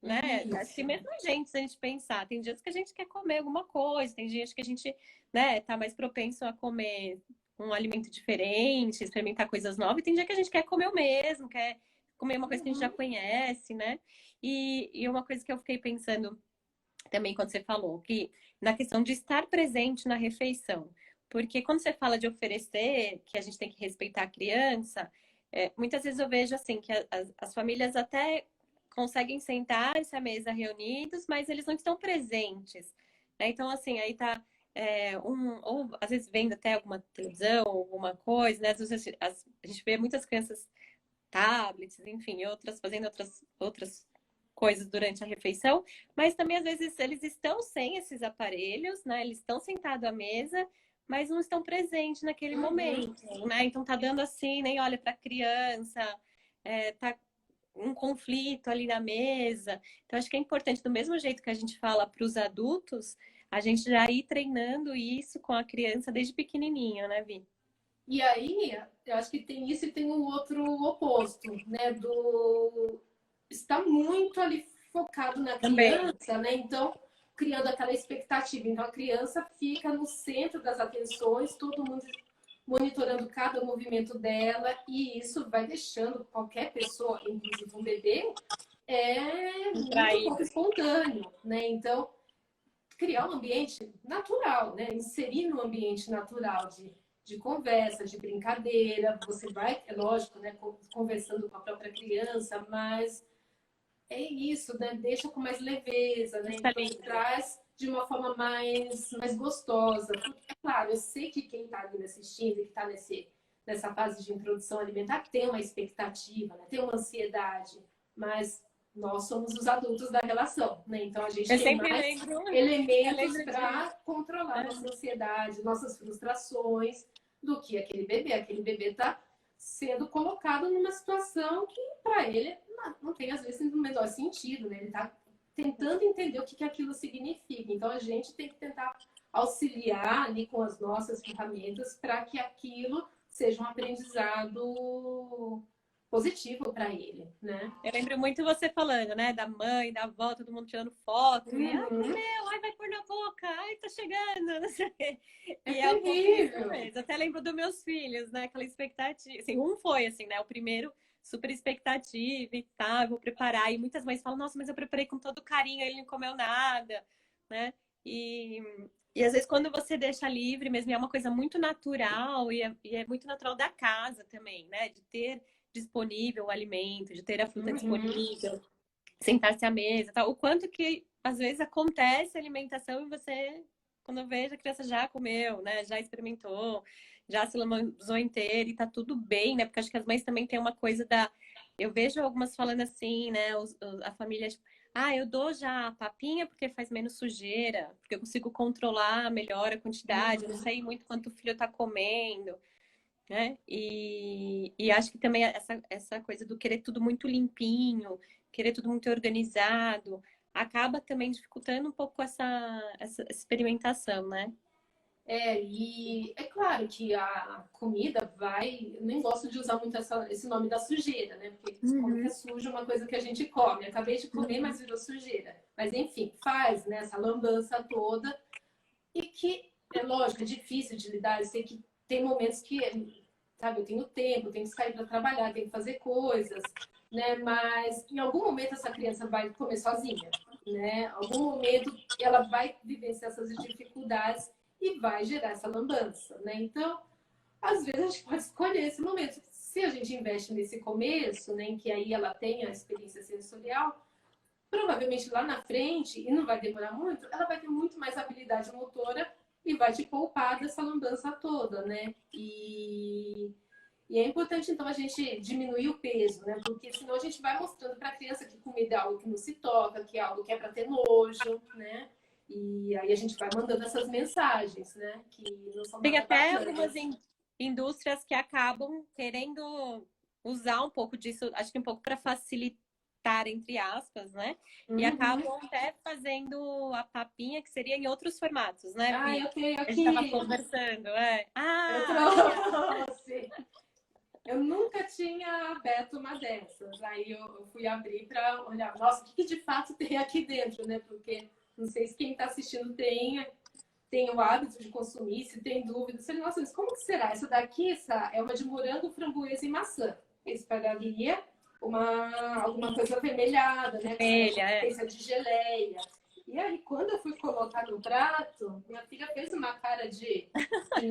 né? Acho que Isso. mesmo a gente, se a gente pensar, tem dias que a gente quer comer alguma coisa, tem dias que a gente, né, tá mais propenso a comer um alimento diferente, experimentar coisas novas, e tem dia que a gente quer comer o mesmo, quer comer uma coisa que a gente já conhece, né? E uma coisa que eu fiquei pensando também quando você falou, que na questão de estar presente na refeição. Porque quando você fala de oferecer, que a gente tem que respeitar a criança, muitas vezes eu vejo assim que as famílias até conseguem sentar-se à mesa reunidos, mas eles não estão presentes. Né? Então, assim, aí tá ou às vezes vendo até alguma televisão, alguma coisa, né? Às vezes a gente vê muitas crianças tablets, enfim, outras fazendo outras coisas durante a refeição, mas também às vezes eles estão sem esses aparelhos, né? Eles estão sentados à mesa, mas não estão presentes naquele momento, né? Então tá dando assim, nem olha para a criança, tá um conflito ali na mesa. Então acho que é importante, do mesmo jeito que a gente fala para os adultos, a gente já ir treinando isso com a criança desde pequenininho, né, Vi? E aí, eu acho que tem isso e tem o outro oposto, né? Do está muito ali focado na Também. criança, né? Então, criando aquela expectativa. Então, a criança fica no centro das atenções, todo mundo monitorando cada movimento dela, e isso vai deixando qualquer pessoa, inclusive um bebê, muito pouco Traído. espontâneo, né? Então, criar um ambiente natural, né? Inserir no ambiente natural de conversa, de brincadeira. Você vai, é lógico, né? Conversando com a própria criança, mas é isso, né? Deixa com mais leveza, né? Está Então livre. traz de uma forma mais gostosa. Porque, é claro, eu sei que quem está ali assistindo, que está nessa fase de introdução alimentar, tem uma expectativa, né? Tem uma ansiedade, mas nós somos os adultos da relação, né? Então a gente Eu tem sempre mais lembro, eu elementos lembro para de. controlar nossa ansiedade, nossas frustrações, do que aquele bebê. Aquele bebê está sendo colocado numa situação que para ele não tem às vezes o menor sentido, né? Ele está tentando entender o que aquilo significa. Então a gente tem que tentar auxiliar ali com as nossas ferramentas para que aquilo seja um aprendizado positivo para ele, né? Eu lembro muito você falando, né? Da mãe, da avó, todo mundo tirando foto. E, ai, Uhum. comeu, ai, vai pôr na boca, ai, tá chegando, não sei. É E é um pouco isso terrível. mesmo. Até lembro dos meus filhos, né? Aquela expectativa. Assim, um foi, assim, né? O primeiro, super expectativa e tal, vou preparar. E muitas mães falam, nossa, mas eu preparei com todo carinho, ele não comeu nada, né? E, e às vezes quando você deixa livre mesmo, é uma coisa muito natural e é muito natural da casa também, né? De ter disponível o alimento, de ter a fruta Uhum. disponível, sentar-se à mesa, tal. O quanto que às vezes acontece a alimentação e você, quando eu vejo, a criança já comeu, né? Já experimentou, já se lambuzou inteira e tá tudo bem, né? Porque acho que as mães também têm uma coisa da. Eu vejo algumas falando assim, né? A família, tipo, ah, eu dou já a papinha porque faz menos sujeira, porque eu consigo controlar melhor a quantidade, eu não sei muito quanto o filho tá comendo, né? E acho que também essa coisa do querer tudo muito limpinho, querer tudo muito organizado, acaba também dificultando um pouco essa experimentação, né? E é claro que a comida vai. Eu nem gosto de usar muito esse nome da sujeira, né? Porque como que é Uhum. sujo uma coisa que a gente come? Acabei de comer, mas virou sujeira. Mas enfim, faz, né, essa lambança toda. E que, é lógico, é difícil de lidar. Eu sei que tem momentos que, sabe, eu tenho tempo, eu tenho que sair para trabalhar, tenho que fazer coisas, né? Mas em algum momento essa criança vai comer sozinha, né? Em algum momento ela vai vivenciar essas dificuldades e vai gerar essa lambança, né? Então, às vezes a gente pode escolher esse momento. Se a gente investe nesse começo, né, em que aí ela tenha a experiência sensorial, provavelmente lá na frente, e não vai demorar muito, ela vai ter muito mais habilidade motora e vai te poupar dessa lambança toda, né? E é importante, então, a gente diminuir o peso, né? Porque senão a gente vai mostrando para a criança que comida é algo que não se toca, que é algo que é para ter nojo, né? E aí a gente vai mandando essas mensagens, né? Que não são Tem nada até algumas bacanas. indústrias que acabam querendo usar um pouco disso, acho que um pouco para facilitar, entre aspas, né? E Uhum. acabam até fazendo a papinha, que seria em outros formatos, né, Ah, Pri? eu tenho A gente estava aqui. conversando, é. Eu Ah, legal. trouxe. Eu nunca tinha aberto uma dessas. Aí eu fui abrir para olhar, nossa, o que de fato tem aqui dentro, né? Porque não sei se quem está assistindo tem o hábito de consumir, se tem dúvida. Você, nossa, mas como que será? Essa daqui é uma de morango, framboesa e maçã. Esperaria alguma coisa avermelhada, né? Com Vermelha, é. consistência de geleia. E aí, quando eu fui colocar no prato, minha filha fez uma cara de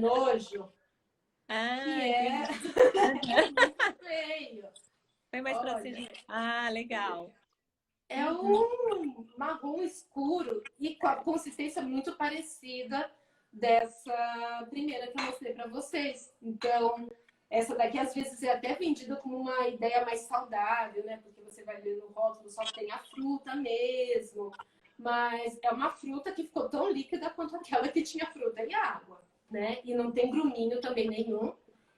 nojo, que Ah, é, entendi. é muito feio. Foi mais para Olha, ser. Ah, legal. é Uhum. um marrom escuro e com a consistência muito parecida dessa primeira que eu mostrei para vocês. Então, essa daqui às vezes é até vendida como uma ideia mais saudável, né? Porque você vai ver no rótulo só tem a fruta mesmo. Mas é uma fruta que ficou tão líquida quanto aquela que tinha fruta e água, né? E não tem gruminho também nenhum.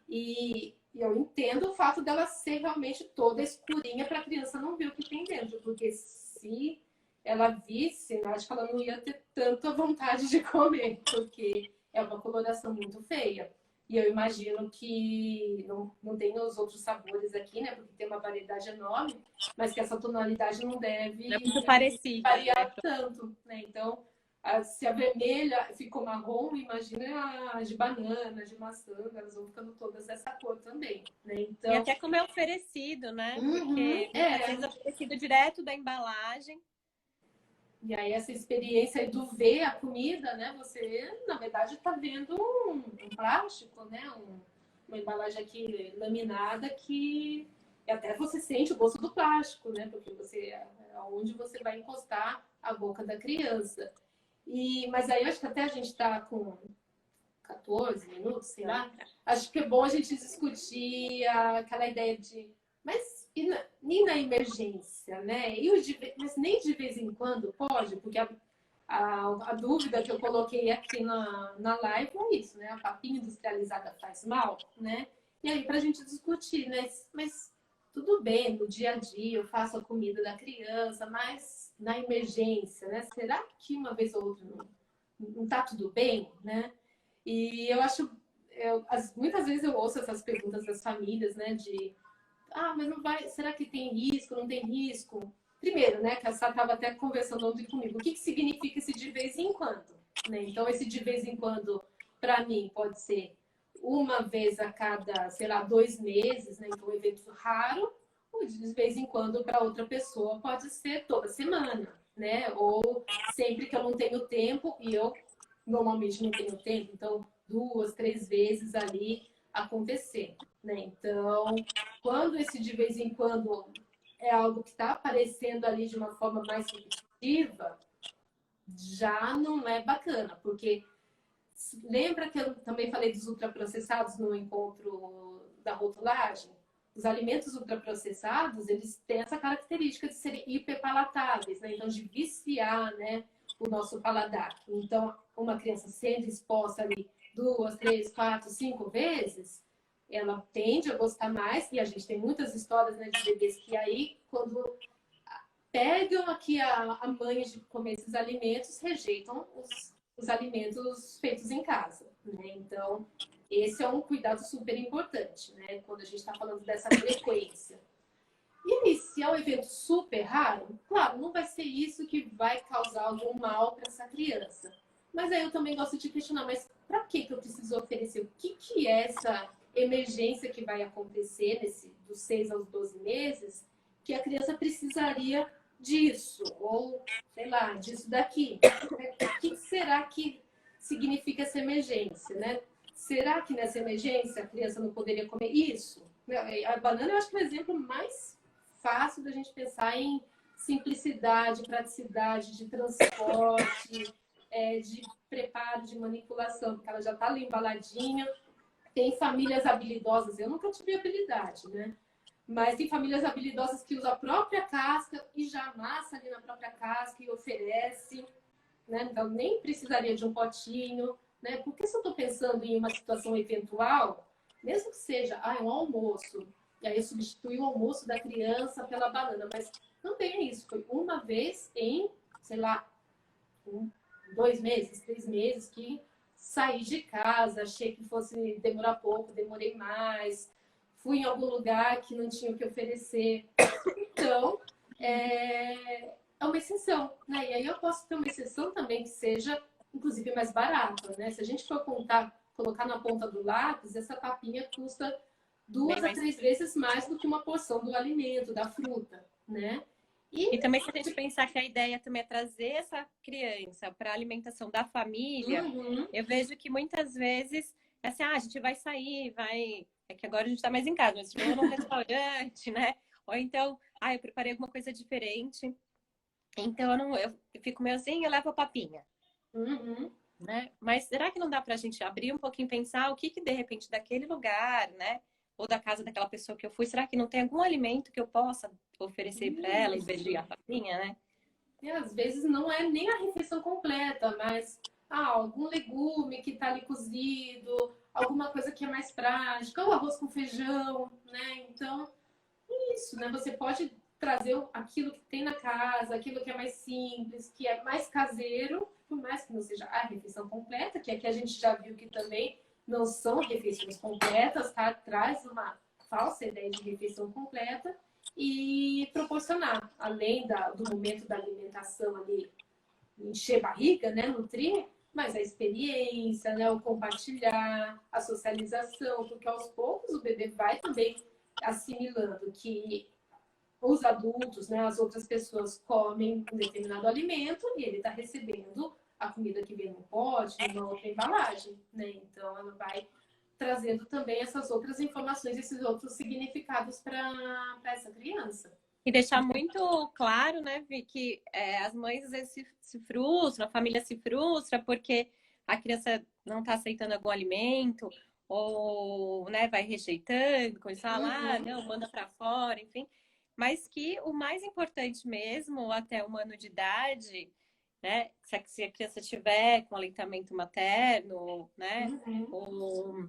E eu entendo o fato dela ser realmente toda escurinha para a criança não ver o que tem dentro, porque se ela visse, eu acho que ela não ia ter tanta vontade de comer, porque é uma coloração muito feia. E eu imagino que não tem os outros sabores aqui, né? Porque tem uma variedade enorme, mas que essa tonalidade não Não é deve muito parecida, né? variar tanto, né? Então, se a vermelha ficou marrom, imagina a de banana, de maçã, elas vão ficando todas dessa cor também, né? E Então, até como é oferecido, né? uhum, Porque muitas vezes é oferecido direto da embalagem. e aí essa experiência aí do ver a comida, né? Você, na verdade, está vendo um plástico, né? Uma embalagem aqui laminada que até você sente o gosto do plástico, né? Porque você é onde você vai encostar a boca da criança. Mas aí eu acho que até a gente está com 14 minutos, sei lá. Acho que é bom a gente discutir aquela ideia de. Mas e na emergência, né? Mas nem de vez em quando pode, porque a dúvida que eu coloquei aqui na live é isso, né? A papinha industrializada faz mal, né? E aí, para a gente discutir, né? Mas tudo bem, no dia a dia eu faço a comida da criança, mas na emergência, né? Será que uma vez ou outra não tá tudo bem, né? E eu acho, muitas vezes eu ouço essas perguntas das famílias, né? Mas não vai, será que tem risco, não tem risco? Primeiro, né, que a Sá estava até conversando ontem comigo, o que significa esse de vez em quando? Né? Então, esse de vez em quando, para mim, pode ser uma vez a cada, sei lá, 2 meses, né? Então, um evento raro, ou de vez em quando, para outra pessoa, pode ser toda semana, né? Ou sempre que eu não tenho tempo, e eu normalmente não tenho tempo, então 2, 3 vezes ali acontecer, né? Então, quando esse de vez em quando é algo que está aparecendo ali de uma forma mais repetitiva, já não é bacana, porque lembra que eu também falei dos ultraprocessados no encontro da rotulagem? Os alimentos ultraprocessados, eles têm essa característica de serem hiperpalatáveis, né? Então, de viciar, né, o nosso paladar. Então, uma criança sendo exposta ali 2, 3, 4, 5 vezes, ela tende a gostar mais, e a gente tem muitas histórias, né, de bebês que aí, quando pegam aqui a manha de comer esses alimentos, rejeitam os alimentos feitos em casa, né? Então, esse é um cuidado super importante, né? Quando a gente está falando dessa frequência. E aí, se é um evento super raro, claro, não vai ser isso que vai causar algum mal para essa criança. Mas aí eu também gosto de questionar, mas para que eu preciso oferecer? O que é essa emergência que vai acontecer dos 6 aos 12 meses que a criança precisaria disso? Ou, sei lá, disso daqui? O que será que significa essa emergência, né? Será que nessa emergência a criança não poderia comer isso? A banana eu acho que é o exemplo mais fácil da gente pensar em simplicidade, praticidade de transporte, de preparo, de manipulação, porque ela já está ali embaladinha. Tem famílias habilidosas, eu nunca tive habilidade, né? Mas tem famílias habilidosas que usam a própria casca e já amassa ali na própria casca e oferece, né? Então nem precisaria de um potinho, né? Porque se eu estou pensando em uma situação eventual, mesmo que seja um almoço, e aí eu substituí o almoço da criança pela banana, mas também é isso, foi uma vez em, sei lá, 2 meses, 3 meses que saí de casa, achei que fosse demorar pouco, demorei mais, fui em algum lugar que não tinha o que oferecer. Então, é uma exceção, né? E aí eu posso ter uma exceção também que seja, inclusive, mais barata, né? Se a gente for colocar na ponta do lápis, essa papinha custa 2 a 3 vezes mais do que uma porção do alimento, da fruta, né? E também se a gente pensar que a ideia também é trazer essa criança para a alimentação da família, eu vejo que muitas vezes é assim, a gente vai sair, vai... É que agora a gente está mais em casa, mas vamos num restaurante, né? Ou então, eu preparei alguma coisa diferente. Então eu fico meio assim, eu levo a papinha. Né? Mas será que não dá para a gente abrir um pouquinho e pensar o que de repente daquele lugar, né? Ou da casa daquela pessoa que eu fui, será que não tem algum alimento que eu possa oferecer para ela em vez de a papinha, né? E às vezes não é nem a refeição completa, mas algum legume que está ali cozido, alguma coisa que é mais prática, ou arroz com feijão, né? Então, isso, né? Você pode trazer aquilo que tem na casa, aquilo que é mais simples, que é mais caseiro, por mais que não seja a refeição completa, que aqui a gente já viu que também não são refeições completas, tá? Traz uma falsa ideia de refeição completa e proporcionar, além do momento da alimentação ali, encher barriga, né? Nutrir, mas a experiência, né? O compartilhar, a socialização, porque aos poucos o bebê vai também assimilando que os adultos, né, as outras pessoas comem um determinado alimento e ele está recebendo a comida que vem no pote, numa outra embalagem, né? Então ela vai trazendo também essas outras informações, esses outros significados para essa criança. E deixar muito claro, né, Vi, que as mães às vezes se frustram, a família se frustra porque a criança não está aceitando algum alimento ou, né, vai rejeitando, começar lá, não, manda para fora, enfim. Mas que o mais importante mesmo, até 1 ano de idade, né, se a criança tiver com aleitamento materno, né, ou,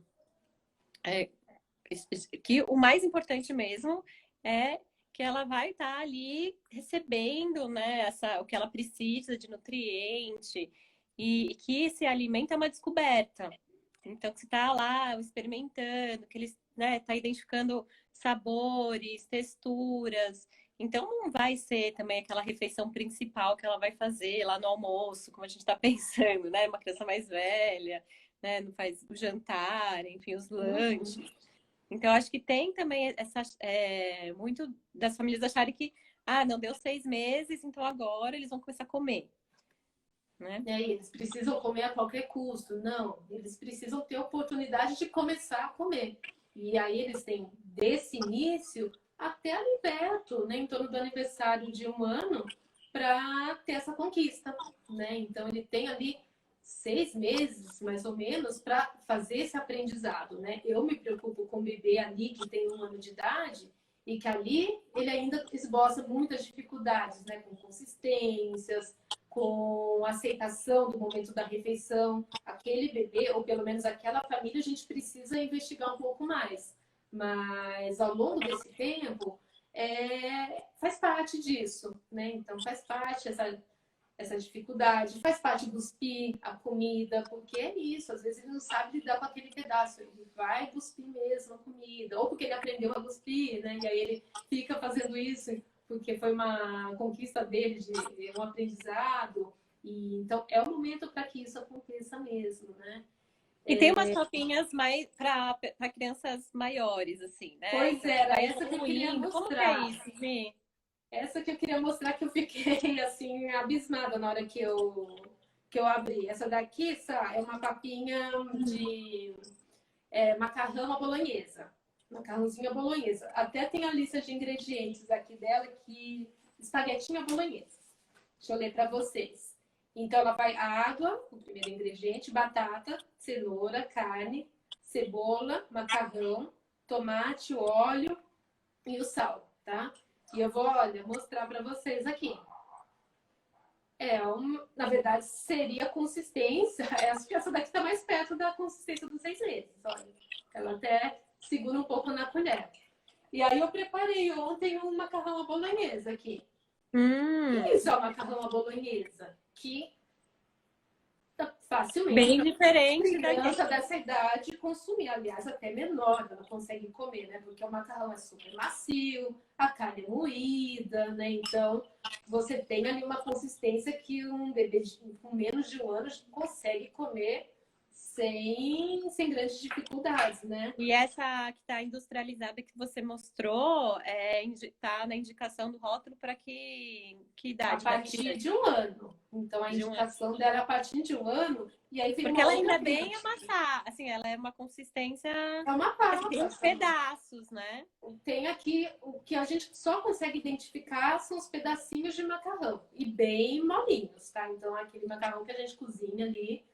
que o mais importante mesmo é que ela vai estar ali recebendo, né, o que ela precisa de nutriente e que esse alimento é uma descoberta. Então, que você está lá experimentando, que ele, né, tá identificando sabores, texturas. Então, não vai ser também aquela refeição principal que ela vai fazer lá no almoço, como a gente está pensando, né? Uma criança mais velha, né? Não faz o jantar, enfim, os lanches. Então, acho que tem também muito das famílias acharem que, não deu 6 meses, então agora eles vão começar a comer. Né? E aí, eles precisam comer a qualquer custo. Não, eles precisam ter oportunidade de começar a comer. E aí eles têm, desse início, até ali perto, né, em torno do aniversário de 1 ano, para ter essa conquista. Né? Então, ele tem ali 6 meses, mais ou menos, para fazer esse aprendizado. Né? Eu me preocupo com o bebê ali que tem 1 ano de idade e que ali ele ainda esboça muitas dificuldades, né? Com consistências, com aceitação do momento da refeição. Aquele bebê, ou pelo menos aquela família, a gente precisa investigar um pouco mais. Mas ao longo desse tempo, faz parte disso, né? Então faz parte essa dificuldade. Faz parte cuspir a comida, porque é isso. Às vezes ele não sabe lidar com aquele pedaço. Ele vai cuspir mesmo a comida. Ou porque ele aprendeu a cuspir, né? E aí ele fica fazendo isso porque foi uma conquista dele, de um aprendizado. E, então, é o momento para que isso aconteça mesmo, né? E tem umas papinhas mais para crianças maiores, assim, né? Pois Então, era, vai essa que eu queria evoluindo. Como que é mostrar. isso, Vi? Essa que eu queria mostrar que eu fiquei, assim, abismada na hora que eu abri. Essa daqui, é uma papinha de macarrão à bolonhesa. Macarrãozinho à bolonhesa. Até tem a lista de ingredientes aqui dela, que espaguetinho à bolonhesa. Deixa eu ler para vocês. Então, ela vai água, o primeiro ingrediente, batata, cenoura, carne, cebola, macarrão, tomate, óleo e o sal, tá? E eu vou, olha, mostrar para vocês aqui. Na verdade, seria a consistência. Acho que essa daqui está mais perto da consistência dos 6 meses. Olha, ela até segura um pouco na colher. E aí eu preparei ontem um macarrão à bolonhesa aqui. E isso é o macarrão à bolonhesa, que facilmente bem diferente criança dessa idade consumir. Aliás, até menor, ela consegue comer, né? Porque o macarrão é super macio, a carne é moída, né? Então, você tem ali uma consistência que um bebê com menos de 1 ano consegue comer sem grandes dificuldades, né? E essa que está industrializada que você mostrou tá na indicação do rótulo para que idade? A partir de 1 ano. Então, a indicação dela é a partir de 1 ano. E aí porque ela ainda é bem amassada, assim, ela é uma consistência... É uma pasta. Tem uns pedaços, né? Tem aqui, o que a gente só consegue identificar são os pedacinhos de macarrão. E bem molinhos, tá? Então, aquele macarrão que a gente cozinha ali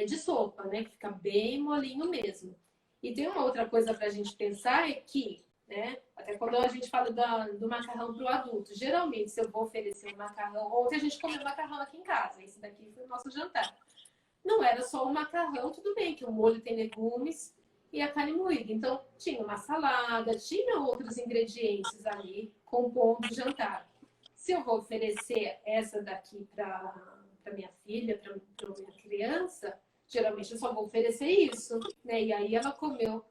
de sopa, né? Que fica bem molinho mesmo. E tem uma outra coisa pra gente pensar é que, né? Até quando a gente fala do macarrão pro adulto, geralmente, se eu vou oferecer um macarrão... Ontem a gente comeu macarrão aqui em casa. Esse daqui foi o nosso jantar. Não era só o macarrão, tudo bem, que o molho tem legumes e a carne moída. Então, tinha uma salada, tinha outros ingredientes ali compondo o jantar. Se eu vou oferecer essa daqui para minha filha, para minha criança, geralmente eu só vou oferecer isso, né? E aí ela comeu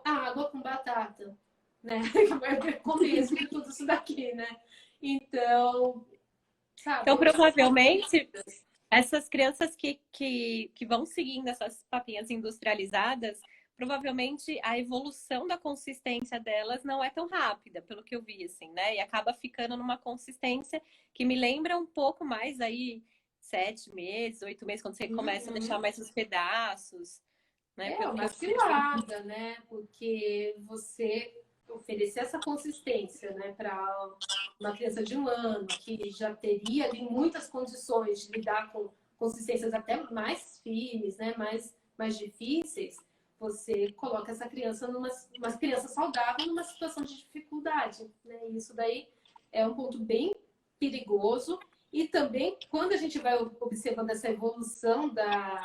água com batata, né? Vai comer tudo isso daqui, né? Então, sabe? Então, provavelmente, essas crianças que vão seguindo essas papinhas industrializadas, provavelmente a evolução da consistência delas não é tão rápida, pelo que eu vi, assim, né? E acaba ficando numa consistência que me lembra um pouco mais aí 7 meses, 8 meses, quando você começa a deixar mais os pedaços, né? É uma cilada, né? Porque você oferecer essa consistência, né, para uma criança de 1 ano, que já teria ali muitas condições de lidar com consistências até mais firmes, né, mais difíceis, você coloca essa criança uma criança saudável numa situação de dificuldade, né? E isso daí é um ponto bem perigoso. E também, quando a gente vai observando essa evolução da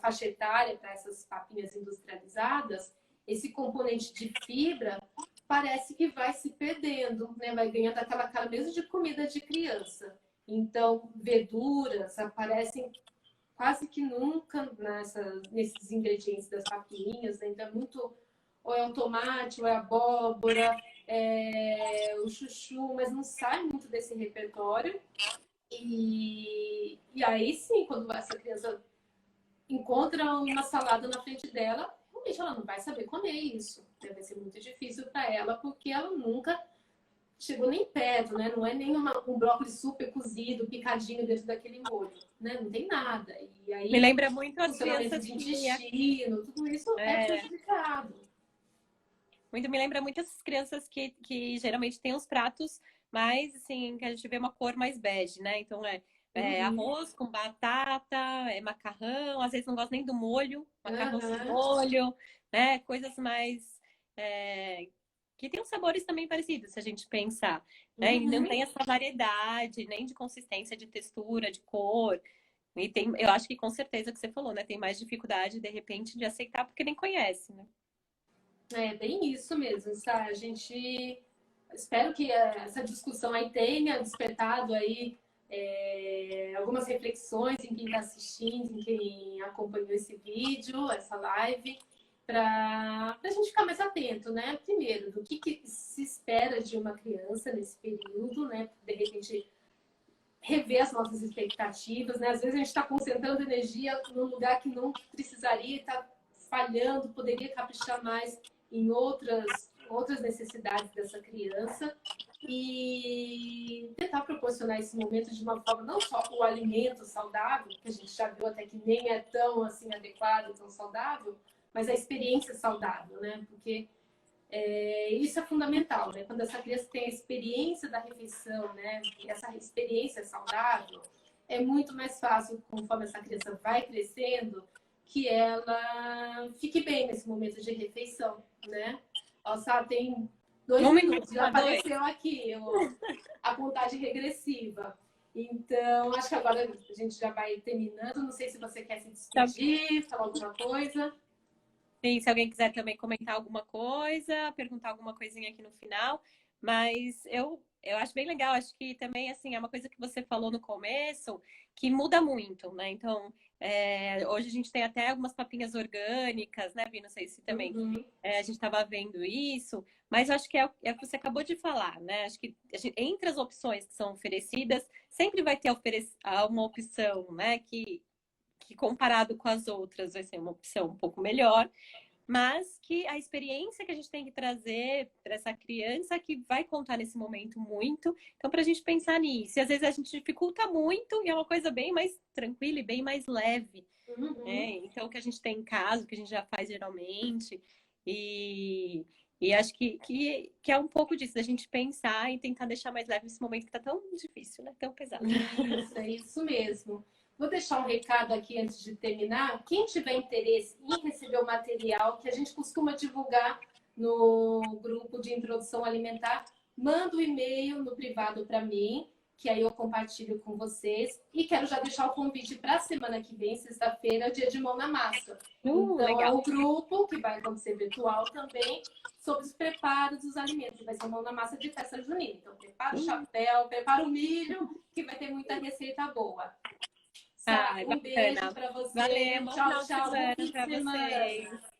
faixa etária para essas papinhas industrializadas, esse componente de fibra parece que vai se perdendo, né? Vai ganhando aquela cara mesmo de comida de criança. Então, verduras aparecem quase que nunca nesses ingredientes das papinhas, né? Então, é muito... Ou é o tomate, ou é a abóbora, o chuchu, mas não sai muito desse repertório. E aí sim, quando essa criança encontra uma salada na frente dela, realmente ela não vai saber comer isso. Vai ser muito difícil para ela, porque ela nunca chegou nem perto, né? Não é nem um brócolis super cozido, picadinho dentro daquele molho, né? Não tem nada. E aí, me lembra muito as funcionamento crianças de intestino, tudo isso é prejudicado. Me lembra muito essas crianças que geralmente têm os pratos mais, assim, que a gente vê uma cor mais bege, né? Então, arroz com batata, macarrão, às vezes não gosto nem do molho, macarrão sem molho, né? Coisas mais... que tem uns sabores também parecidos, se a gente pensar, né? E não tem essa variedade, nem de consistência, de textura, de cor. E eu acho que com certeza que você falou, né? Tem mais dificuldade, de repente, de aceitar porque nem conhece, né? É bem isso mesmo, sabe? A gente espero que essa discussão aí tenha despertado aí algumas reflexões em quem está assistindo, em quem acompanhou esse vídeo, essa live, para a gente ficar mais atento, né? Primeiro, do que se espera de uma criança nesse período, né? De repente, rever as nossas expectativas, né? Às vezes a gente está concentrando energia num lugar que não precisaria, está falhando, poderia caprichar mais em outras necessidades dessa criança e tentar proporcionar esse momento de uma forma, não só o alimento saudável, que a gente já viu até que nem é tão assim adequado, tão saudável, mas a experiência saudável, né? Porque isso é fundamental, né? Quando essa criança tem a experiência da refeição, né? E essa experiência saudável, é muito mais fácil, conforme essa criança vai crescendo, que ela fique bem nesse momento de refeição, né? Nossa, tem 2 minutos, já apareceu aqui a contagem regressiva. Então, acho que agora a gente já vai terminando. Não sei se você quer se despedir, falar alguma coisa. Sim, se alguém quiser também comentar alguma coisa, perguntar alguma coisinha aqui no final, mas eu acho bem legal, acho que também, assim, é uma coisa que você falou no começo, que muda muito, né? Então, hoje a gente tem até algumas papinhas orgânicas, né, Vi? Não sei se também a gente estava vendo isso, mas eu acho que é o que você acabou de falar, né? Acho que entre as opções que são oferecidas, sempre vai ter uma opção, né, que comparado com as outras vai ser uma opção um pouco melhor, mas que a experiência que a gente tem que trazer para essa criança que vai contar nesse momento muito. Então, para a gente pensar nisso. E às vezes a gente dificulta muito e é uma coisa bem mais tranquila e bem mais leve. Né? Então, o que a gente tem em casa, o que a gente já faz geralmente. E acho que é um pouco disso, da gente pensar e tentar deixar mais leve esse momento que está tão difícil, né? Tão pesado. Isso, é isso mesmo. Vou deixar um recado aqui antes de terminar. Quem tiver interesse em receber o material que a gente costuma divulgar no grupo de introdução alimentar, manda um e-mail no privado para mim, que aí eu compartilho com vocês. E quero já deixar o convite para a semana que vem, sexta-feira, dia de mão na massa. Então, legal. é um grupo que vai acontecer virtual também, sobre os preparos dos alimentos. Vai ser mão na massa de festa junina. Então, prepara o chapéu, prepara o milho, que vai ter muita receita boa. Um beijo para você. Valeu, Tchau, tchau. Bom fim de semana. Vocês.